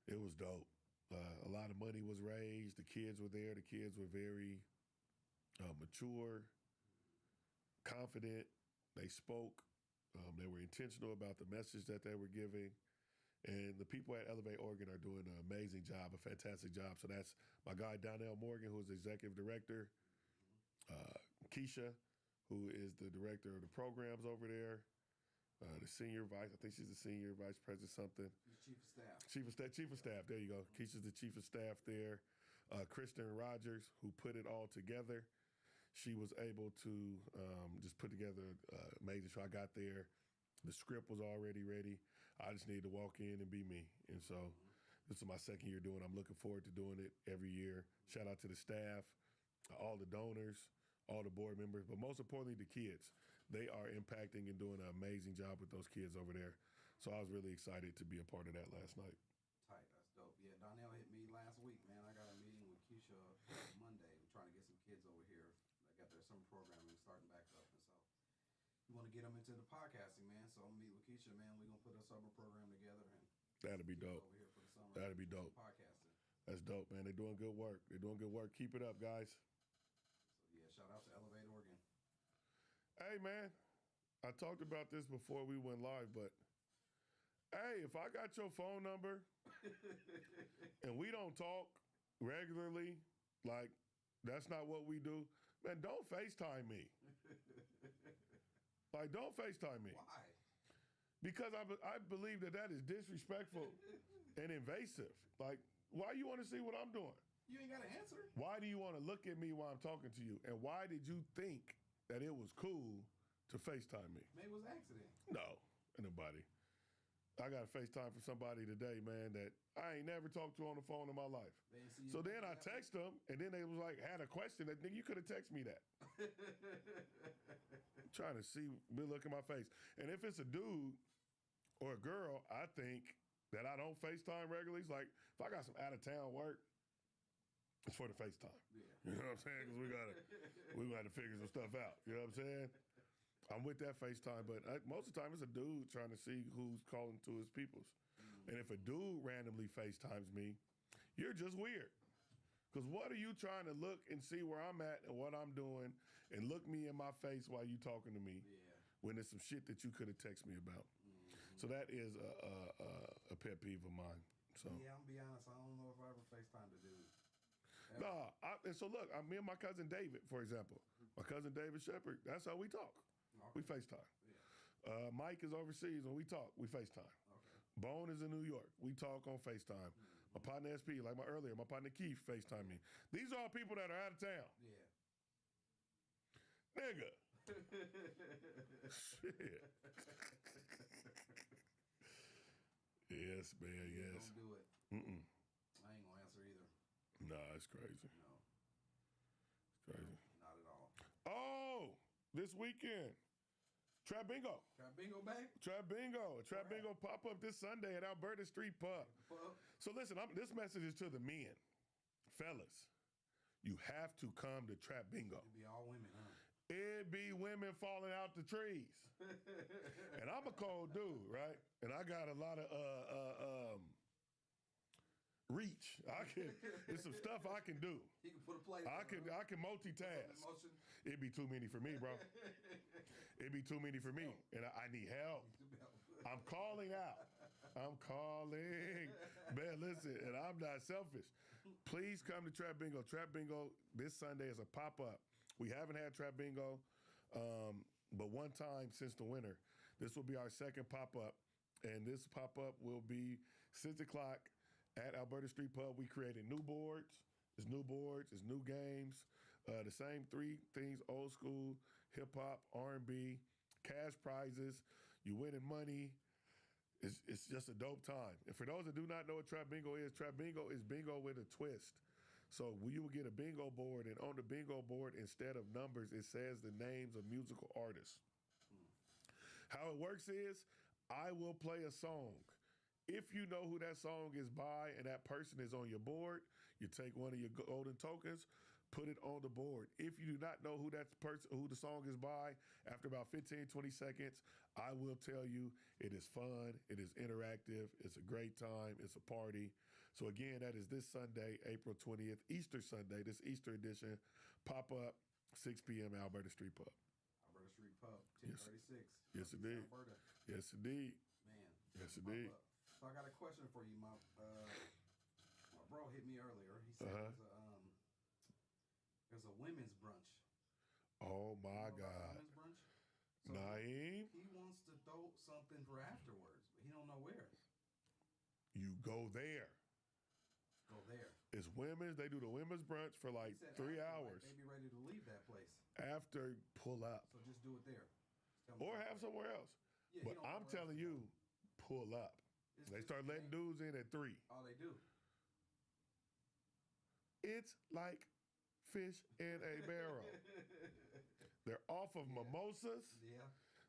It was dope. A lot of money was raised. The kids were there. The kids were very mature, confident. They spoke. They were intentional about the message that they were giving. And the people at Elevate Oregon are doing an amazing job, a fantastic job. So that's my guy, Donnell Morgan, who is the executive director. Keisha, who is the director of the programs over there. The senior vice, I think she's the senior vice president, something. Chief of staff. Chief of staff, there you go. Keisha's the chief of staff there. Kristen Rogers, who put it all together. She was able to just put together an amazing show. I got there. The script was already ready. I just needed to walk in and be me. And so this is my second year doing it. I'm looking forward to doing it every year. Shout out to the staff, all the donors, all the board members, but most importantly, the kids. They are impacting and doing an amazing job with those kids over there. So I was really excited to be a part of that last night. Tight, that's dope. Yeah, Donnell hit me last week, man. I got a meeting with Keisha Monday. We're trying to get some kids over here. They got their summer programming starting back up, and so we want to get them into the podcasting, man. So I'm gonna meet with Keisha, man. We're gonna put a summer program together, and That'd be dope. over here for the summer. That'd be dope. Podcasting. That's dope, man. They're doing good work. They're doing good work. Keep it up, guys. So yeah, shout out to Elevate Oregon. Hey, man, I talked about this before we went live, but Hey, if I got your phone number and we don't talk regularly, like that's not what we do, man, don't FaceTime me. Like, don't FaceTime me. Why? Because I believe that is disrespectful and invasive. Like, why you want to see what I'm doing? You ain't got to answer. Why do you want to look at me while I'm talking to you? And why did you think that it was cool to FaceTime me? Maybe it was an accident. No, ain't nobody. I got a FaceTime from somebody today, man, that I ain't never talked to on the phone in my life. So then I text them, and then they was like, had a question that, nigga, you could have texted me that. Trying to see, look at my face. And if it's a dude or a girl, I think that I don't FaceTime regularly. It's like, if I got some out-of-town work, it's for the FaceTime. Yeah. You know what I'm saying? Because we got to figure some stuff out. You know what I'm saying? I'm with that FaceTime, but most of the time it's a dude trying to see who's calling to his peoples. And if a dude randomly FaceTimes me, you're just weird. Because what are you trying to look and see where I'm at and what I'm doing and look me in my face while you talking to me when there's some shit that you could have texted me about? So that is a pet peeve of mine. So yeah, I'm gonna be honest. I don't know if I ever FaceTimed a dude. nah, and so look, me and my cousin David, for example, my cousin David Shepard, that's how we talk. We FaceTime. Yeah. Mike is overseas when we talk. We FaceTime. Okay. Bone is in New York. We talk on FaceTime. My partner SP, like my partner Keith FaceTime me. These are all people that are out of town. Yeah. Nigga. Shit. Yes, man, yes. Don't do it. Mm-mm. I ain't gonna answer either. Nah, it's crazy. No. It's crazy. Not at all. Oh, this weekend. Trap Bingo. Got bingo back? Trap Bingo. Trap Bingo pop up this Sunday at Alberta Street Pub. So listen, this message is to the men. Fellas, you have to come to Trap Bingo. It'd be all women, huh? It be women falling out the trees. And I'm a cold dude, right? And I got a lot of reach. There's some stuff I can do. He can put a plate. I can multitask. It'd be too many for me, bro. It'd be too many for me. And I need help. I'm calling out. I'm calling. Man, listen, and I'm not selfish. Please come to Trap Bingo. Trap Bingo this Sunday is a pop-up. We haven't had Trap Bingo, but one time since the winter. This will be our second pop-up, and this pop-up will be 6 o'clock at Alberta Street Pub. We created new boards. It's new boards. It's new games. The same three things: old school, hip-hop, R&B, cash prizes. You winning money. It's just a dope time. And for those that do not know what Trap Bingo is bingo with a twist. So you will get a bingo board, and on the bingo board, instead of numbers, it says the names of musical artists. How it works is, I will play a song. If you know who that song is by and that person is on your board, you take one of your golden tokens, put it on the board. If you do not know who that person, who the song is by, after about 15, 20 seconds, I will tell you it is fun, it is interactive, it's a great time, it's a party. So again, that is this Sunday, April 20th, Easter Sunday, this Easter edition, pop up, 6 p.m. Alberta Street Pub. Alberta Street Pub, 1036. Yes, indeed. Alberta. Yes, indeed. Man. Yes, indeed. So I got a question for you. My bro hit me earlier. He said there's a women's brunch. Oh my God. Women's brunch? So Naeem? He wants to throw something for afterwards, but he don't know where. You go there. Go there. It's women's. They do the women's brunch for like He said 3 after, hours. Like, they be ready to leave that place. After, pull up. So just do it there. Tell me Or where. have somewhere else. Yeah, But I'm telling you, pull up. They start letting dudes in at 3. Oh, they do. It's like fish in a barrel. They're off of mimosas. Yeah.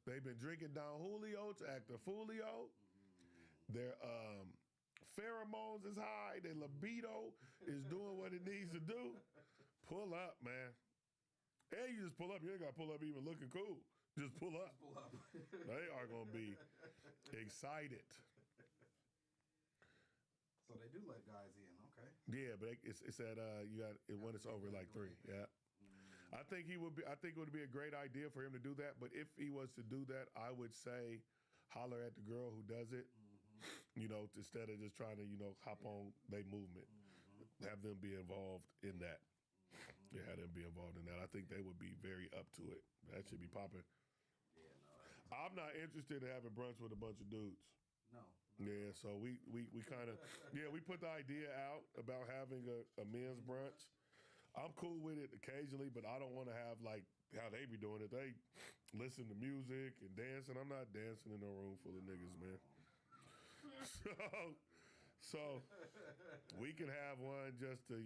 They've been drinking Don Julio to act a Fulio. Their pheromones is high. Their libido is doing what it needs to do. Pull up, man. And you just pull up. You ain't got to pull up even looking cool. Just pull up. Pull up. They are going to be excited. So they do let guys in, okay. Yeah, but it's at you got it when it's over like 3. Yeah. I think it would be a great idea for him to do that. But if he was to do that, I would say holler at the girl who does it instead of just trying to, hop on their movement, have them be involved in that. Yeah, have them be involved in that. I think they would be very up to it. That should be popping. Yeah, no. I'm not interested in having brunch with a bunch of dudes. No. Yeah, so we kind of, we put the idea out about having a men's brunch. I'm cool with it occasionally, but I don't want to have like how they be doing it. They listen to music and dancing. I'm not dancing in a room full of niggas, man. So we can have one just to,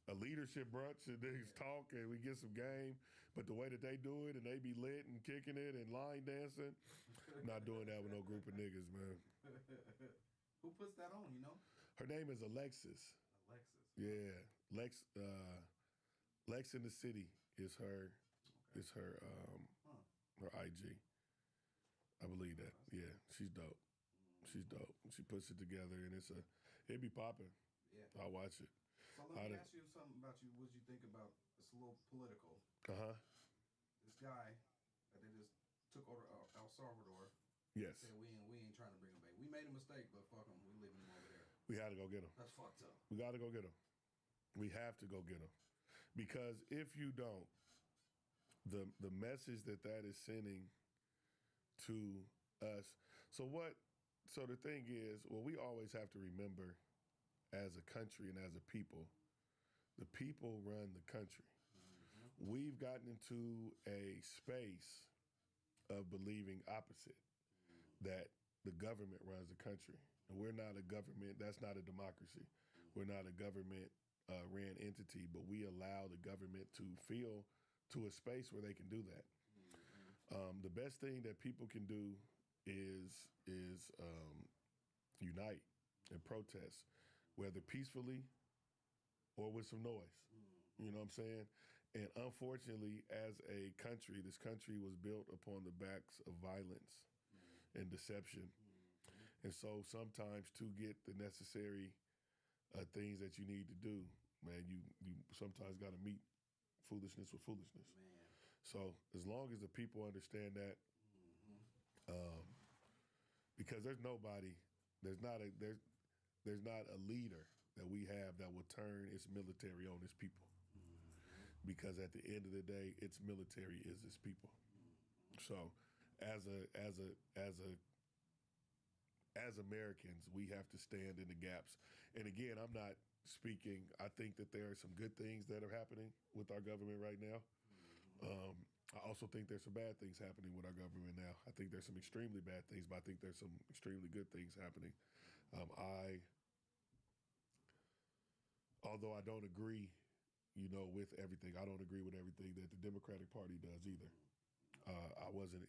a leadership brunch and niggas talk and we get some game. But the way that they do it and they be lit and kicking it and line dancing, not doing that with no group of niggas, man. Who puts that on, Her name is Alexis. Alexis. Yeah. Lex in the City is her her IG. I believe that. Yeah, she's dope. She's dope. She puts it together and it'd be popping. Yeah. I'll watch it. So let me ask you something about you. What you think about it's a little political. This guy that they just took over El Salvador. Yes. Said we ain't trying to bring him back. We made a mistake, but fuck him. We leaving him over there. We had to go get him. That's fucked up. We got to go get him. We have to go get him. Because if you don't, the message that is sending to us. So the thing is, we always have to remember as a country and as a people, the people run the country. We've gotten into a space of believing opposite, that the government runs the country. And we're not a government. That's not a democracy. We're not a government ran entity, but we allow the government to feel to a space where they can do that. The best thing that people can do is unite and protest, whether peacefully or with some noise. You know what I'm saying? And unfortunately, as a country, this country was built upon the backs of violence and deception. And so sometimes to get the necessary things that you need to do, man, you sometimes got to meet foolishness with foolishness. Man. So as long as the people understand that, because there's not a leader that we have that will turn its military on its people. Because at the end of the day, its military is its people. So as Americans, we have to stand in the gaps. And again, I'm not speaking, I think that there are some good things that are happening with our government right now. I also think there's some bad things happening with our government now. I think there's some extremely bad things, but I think there's some extremely good things happening. Although I don't agree, with everything. I don't agree with everything that the Democratic Party does either. I wasn't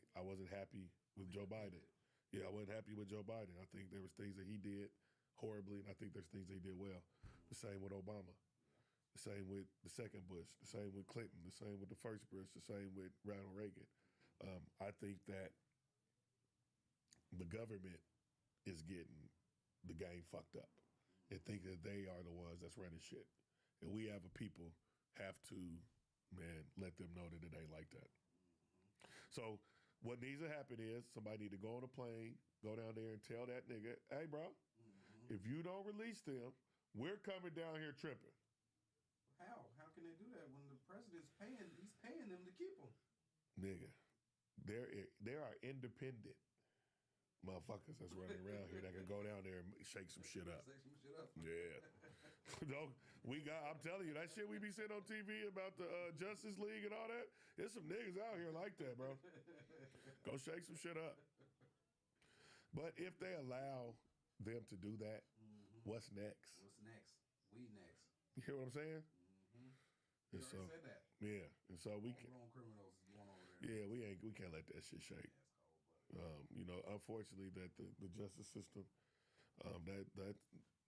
happy with Joe Biden. Yeah, I wasn't happy with Joe Biden. I think there was things that he did horribly, and I think there's things they did well. The same with Obama. The same with the second Bush. The same with Clinton. The same with the first Bush. The same with Ronald Reagan. I think that the government is getting the game fucked up and think that they are the ones that's running shit. And we have a people have to, man, let them know that it ain't like that. So what needs to happen is somebody need to go on a plane, go down there and tell that nigga, hey, bro, if you don't release them, we're coming down here tripping. How? How can they do that when the president's he's paying them to keep them? Nigga, there are independent motherfuckers that's running around here that can go down there and shake some shit up. Shake some shit up. Yeah. I'm telling you, that shit we be seeing on TV about the Justice League and all that, there's some niggas out here like that, bro. Go shake some shit up. But if they allow them to do that, what's next? What's next? We next. You hear what I'm saying? You And so, already said that. yeah, and so we can. Grown criminals going over there. Yeah, we can't let that shit shake. Unfortunately, that the justice system, that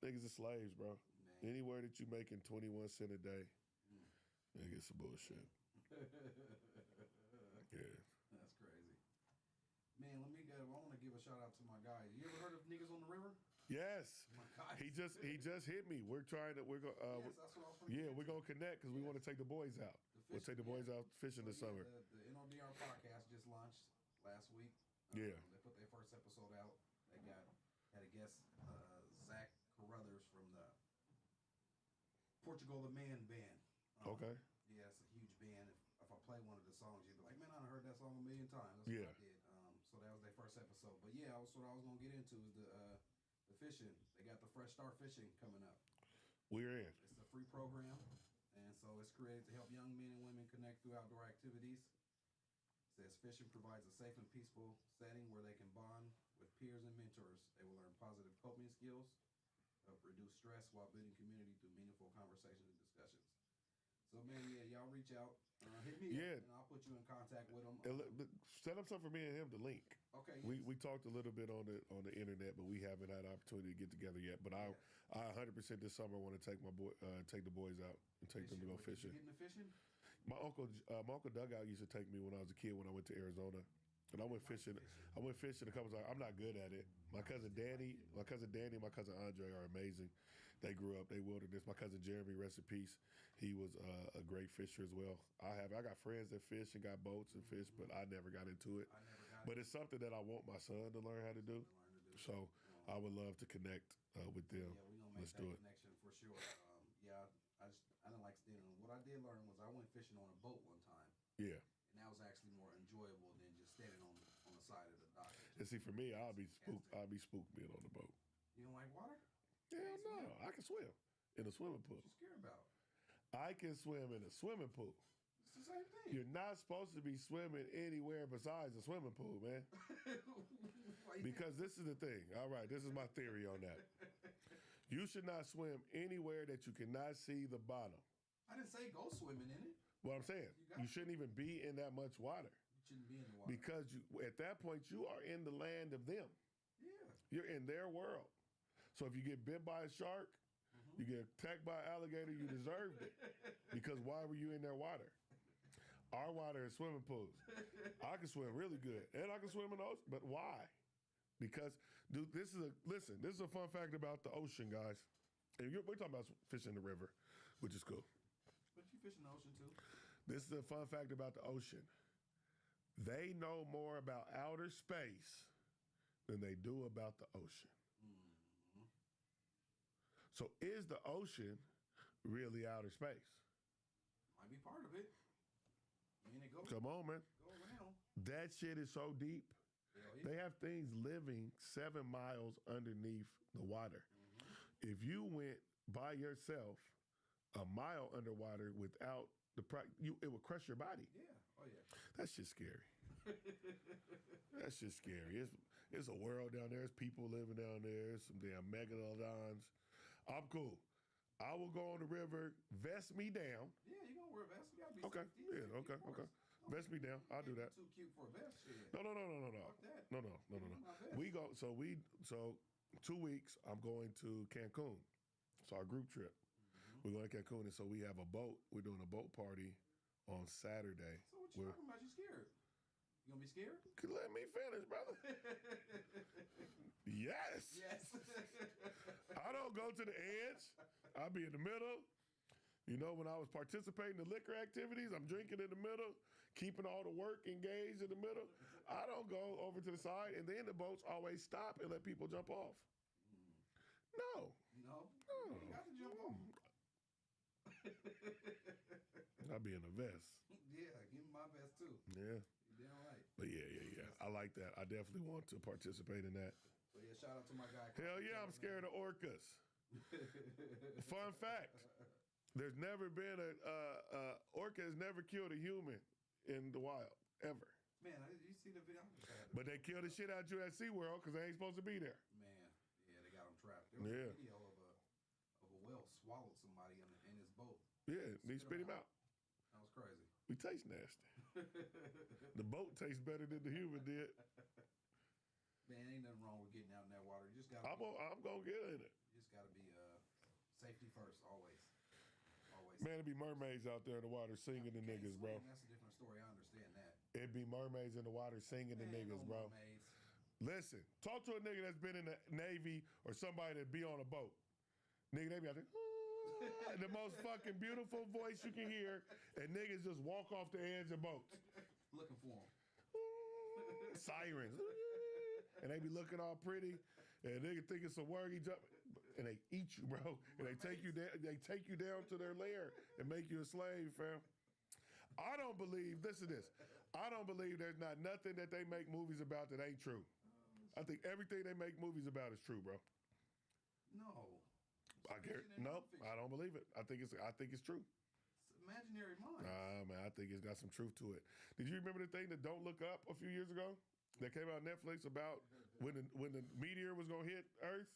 niggas are slaves, bro. Man. Anywhere that you making 21 cents a day, nigga, it's some bullshit. Yeah. That's crazy. Man, I want to give a shout out to my guy. You ever heard of Niggas on the River? Yes. My guy. He just hit me. We're going. Yes, that's what I was we're gonna connect because we want to take the boys out. We'll take the boys out fishing this summer. The NODR podcast just launched last week. Yeah. They put their first episode out. They got Had a guest, Zach Carruthers from the Portugal the Man band. Okay. Yeah, it's a huge band. If I play one of the songs, you'd be like, man, I done heard that song a million times. That's Yeah. what I did. So that was their first episode. But yeah, what I was gonna get into is the fishing. They got the Fresh Start Fishing coming up. We're in. It's a free program, and so it's created to help young men and women connect through outdoor activities. It says fishing provides a safe and peaceful setting where they can bond with peers and mentors. They will learn positive coping skills, help reduce stress while building community through meaningful conversations and discussions. So, man, yeah, y'all reach out, hit me Yeah. up, and I'll put you in contact with them. Set up something for me and him to link. Okay. We talked a little bit on the internet, but we haven't had an opportunity to get together yet. But I 100% this summer want to take the boys out and take them to go fishing. Getting the fishing? My uncle Dugout used to take me when I was a kid when I went to Arizona, and I went fishing. I went fishing a couple times. I'm not good at it. My cousin Danny, and my cousin Andre are amazing. They grew up. They wilderness. My cousin Jeremy, rest in peace. He was a great fisher as well. I got friends that fish and got boats and fish, but I never got into it. But it's something that I want my son to learn how to do. So I would love to connect with them. Yeah, we're gonna make Let's that do it. connection for sure. I didn't like standing. What I did learn was I went fishing on a boat one time, Yeah. and that was actually more enjoyable than just standing on the side of the dock. And see, for me, I'll be spooked being on the boat. You don't like water? Hell no, I can swim in a swimming pool. What you scared about? I can swim in a swimming pool. It's the same thing. You're not supposed to be swimming anywhere besides a swimming pool, man. Because this is the thing. All right, this is my theory on that. You should not swim anywhere that you cannot see the bottom. I didn't say go swimming in it. What I'm saying, you shouldn't even be in that much water. You shouldn't be in the water. Because at that point, you are in the land of them. Yeah. You're in their world. So if you get bit by a shark, you get attacked by an alligator, you deserved it. Because why were you in their water? Our water is swimming pools. I can swim really good, and I can swim in the ocean. But why? Because this is a fun fact about the ocean, guys. And we're talking about fishing in the river, which is cool. But you fish in the ocean too. This is a fun fact about the ocean. They know more about outer space than they do about the ocean. Mm-hmm. So is the ocean really outer space? Might be part of it. I mean, it goes. Come on, man. Go around. That shit is so deep. Hell yeah. They have things living 7 miles underneath the water. Mm-hmm. If you went by yourself a mile underwater without it would crush your body. Yeah. Oh yeah. That shit's scary. That shit's scary. It's a world down there. There's people living down there. There's some damn megalodons. I'm cool. I will go on the river, vest me down. Yeah, you're gonna wear a vest. You gotta be Okay. safety. Yeah, Safety okay, first. okay. Vest me down. I'll do that. Too cute for a vest. Shit. No. Fuck that. No. Give me my vest. We go. So 2 weeks. I'm going to Cancun. It's our group trip. Mm-hmm. We're going to Cancun, and so we have a boat. We're doing a boat party on Saturday. So what you talking about? You scared? You gonna be scared? Let me finish, brother. Yes. Yes. I don't go to the edge. I'll be in the middle. You know, when I was participating in the liquor activities, I'm drinking in the middle, keeping all the work engaged in the middle. I don't go over to the side, and then the boats always stop and let people jump off. No. No. You got to jump off. I'll be in a vest. Yeah, give me my vest too. Yeah. You damn right. But yeah. I like that. I definitely want to participate in that. So yeah, shout out to my guy. Hell yeah, I'm scared of orcas. Fun fact. There's never been orca has never killed a human in the wild, ever. Man, you see the video? But they kill the shit out you at SeaWorld because they ain't supposed to be there. Man, yeah, they got him trapped. There was Yeah. a video of a whale swallowed somebody in his boat. Yeah, they spit him out. That was crazy. We taste nasty. The boat tastes better than the human did. Man, ain't nothing wrong with getting out in that water. You just gotta. I'm gonna get in it. You just gotta be safety first, always. Always. Man, it'd be mermaids out there in the water singing the niggas, bro. That's a different story. I understand that. It'd be mermaids in the water singing the Man, niggas, no bro. mermaids. Listen, talk to a nigga that's been in the Navy or somebody that be on a boat. Nigga, they be out there, the most fucking beautiful voice you can hear, and niggas just walk off the edge of boats. Looking for him. Sirens. And they be looking all pretty. And nigga think it's a word he jump, and they eat you, bro. And they take you down. They take you down to their lair and make you a slave, fam. I don't believe. Listen to this. I don't believe there's not nothing that they make movies about that ain't true. I think everything they make movies about is true, bro. No. I care. No, I don't believe it. I think it's true. It's imaginary mind. Nah, man, I think it's got some truth to it. Did you remember the thing that Don't Look Up a few years ago? That came out on Netflix about when the meteor was gonna hit Earth,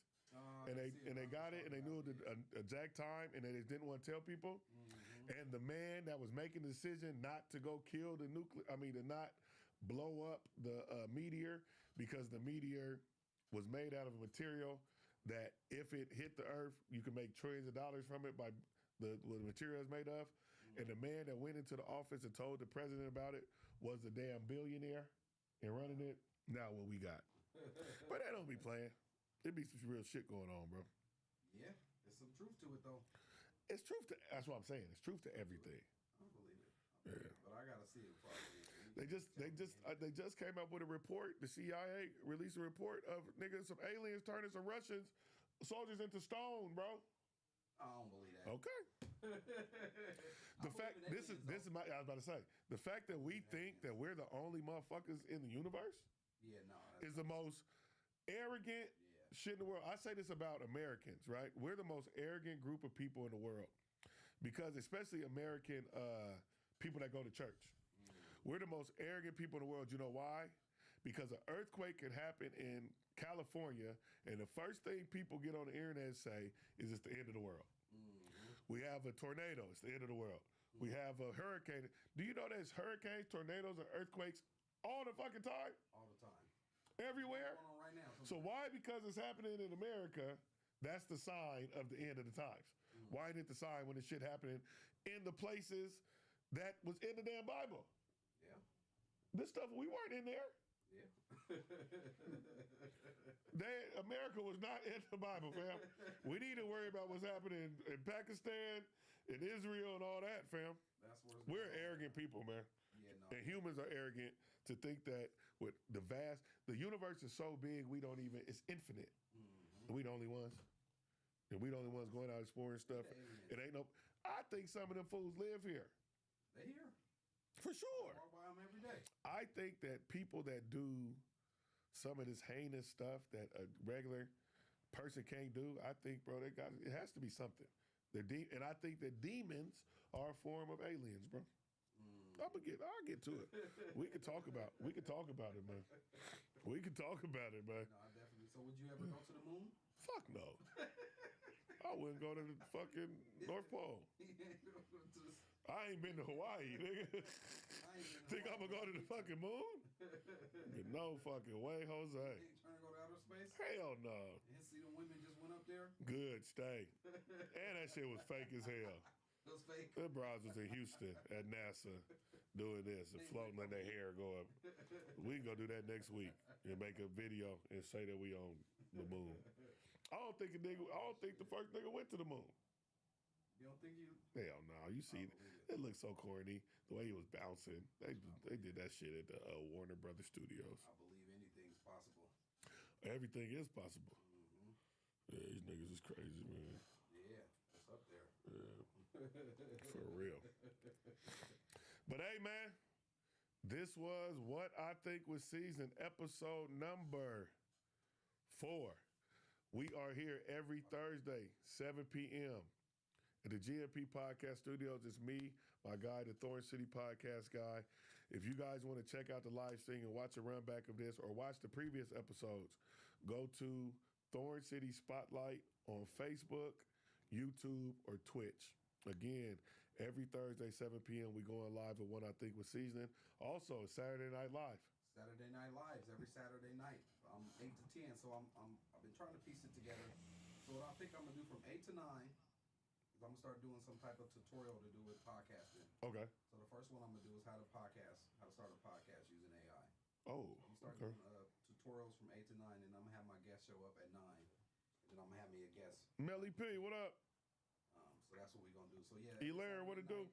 and they got it and they knew the exact time and they just didn't want to tell people. Mm-hmm. And the man that was making the decision not to go kill to not blow up the meteor because the meteor was made out of a material that if it hit the Earth, you can make trillions of dollars from it by what the material is made of. And the man that went into the office and told the president about it was the damn billionaire and running it. Now what we got. But they don't be playing. It be some real shit going on, bro. Yeah, there's some truth to it though. It's truth to. That's what I'm saying. It's truth to everything. I believe it. But I gotta see it before I believe it. They just came up with a report. The CIA released a report of niggas, some aliens turning some Russians soldiers into stone, bro. I don't believe that. Okay. This is my. I was about to say the fact that we think that we're the only motherfuckers in the universe. Yeah, no. Is the most arrogant shit in the world. I say this about Americans, right? We're the most arrogant group of people in the world because, especially American people that go to church, we're the most arrogant people in the world. You know why? Because an earthquake can happen in California, and the first thing people get on the internet and say is it's the end of the world. We have a tornado. It's the end of the world. We have a hurricane. Do you know there's hurricanes, tornadoes, and earthquakes all the fucking time? All the time. Everywhere. What's going on right now? So why? Because it's happening in America, that's the sign of the end of the times. Why ain't it the sign when the shit happening in the places that was in the damn Bible? Yeah. This stuff, we weren't in there. Yeah. America was not in the Bible, fam. We need to worry about what's happening in Pakistan, in Israel, and all that, fam. That's where We're arrogant people, man. Yeah, no. And humans are arrogant to think that with the universe is so big, it's infinite. And we the only ones. And we the only ones going out exploring stuff. It ain't no, I think some of them fools live here. They here. For sure. I walk by them every day. I think that people that do some of this heinous stuff that a regular person can't do, I think, bro, it has to be something. And I think that demons are a form of aliens, bro. I'll get to it. We can talk about it, man. We can talk about it, man. No, I definitely. So would you ever go to the moon? Fuck no. I wouldn't go to the fucking North Pole. I ain't been to Hawaii, nigga. Think I'm gonna go to the fucking moon? No fucking way, Jose. You ain't trying to go to outer space? Hell no. And see the women just went up there? Good, stay. And that shit was fake as hell. It was fake. The bros was in Houston at NASA doing this and floating, letting their hair go up. We can go do that next week and make a video and say that we on the moon. I don't think the first nigga went to the moon. You don't think you? Hell no. You see, it looks so corny. The way he was bouncing. They did that shit at the Warner Brothers Studios. I believe anything's possible. Everything is possible. Yeah, these niggas is crazy, man. Yeah, it's up there. Yeah. For real. But hey, man, this was What I Think Was Seeznin, episode number 4. We are here every Thursday, 7 p.m. at the GMP Podcast Studios. It's me, my guy, the Thorn City Podcast guy. If you guys want to check out the live stream and watch a run back of this or watch the previous episodes, go to Thorn City Spotlight on Facebook, YouTube, or Twitch. Again, every Thursday, 7 p.m., we going live with What I Think Was Seeznin. Also, Saturday Night Live. Saturday Night Lives every Saturday night, 8 to 10. So I've been trying to piece it together. So what I think I'm gonna do from 8 to 9 is I'm gonna start doing some type of tutorial to do with podcasting. Okay. So the first one I'm gonna do is how to start a podcast using AI. Oh, I'm gonna start doing tutorials from 8 to 9, and I'm gonna have my guest show up at 9, and then I'm gonna have me a guest. Melly P, what up? So that's what we're gonna do. So yeah. Elaire, what it do?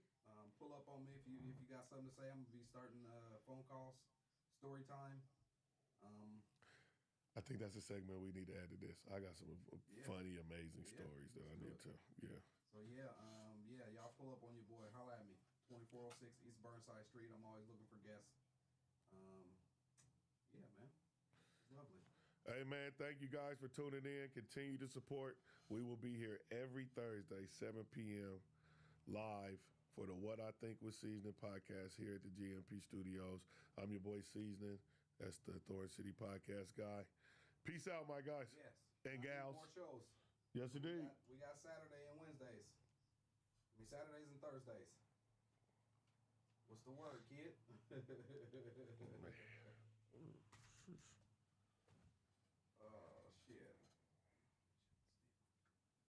Pull up on me if you got something to say. I'm gonna be starting phone calls, story time. I think that's a segment we need to add to this. I got some Yeah. funny, amazing Yeah, stories that I let's do need it. to. Yeah. So yeah, y'all pull up on your boy. Holla at me. 2406 East Burnside Street. I'm always looking for guests. Um, yeah, man, it's lovely. Hey man, thank you guys for tuning in. Continue to support. We will be here every Thursday, 7 p.m. live for the What I Think Was Seeznin podcast here at the GMP Studios. I'm your boy Seeznin. That's the Thorn City podcast guy. Peace out, my guys Yes. and I need gals. more shows. Yes, indeed. We got Saturday and Wednesdays. I mean Saturdays and Thursdays. What's the word, kid? Man.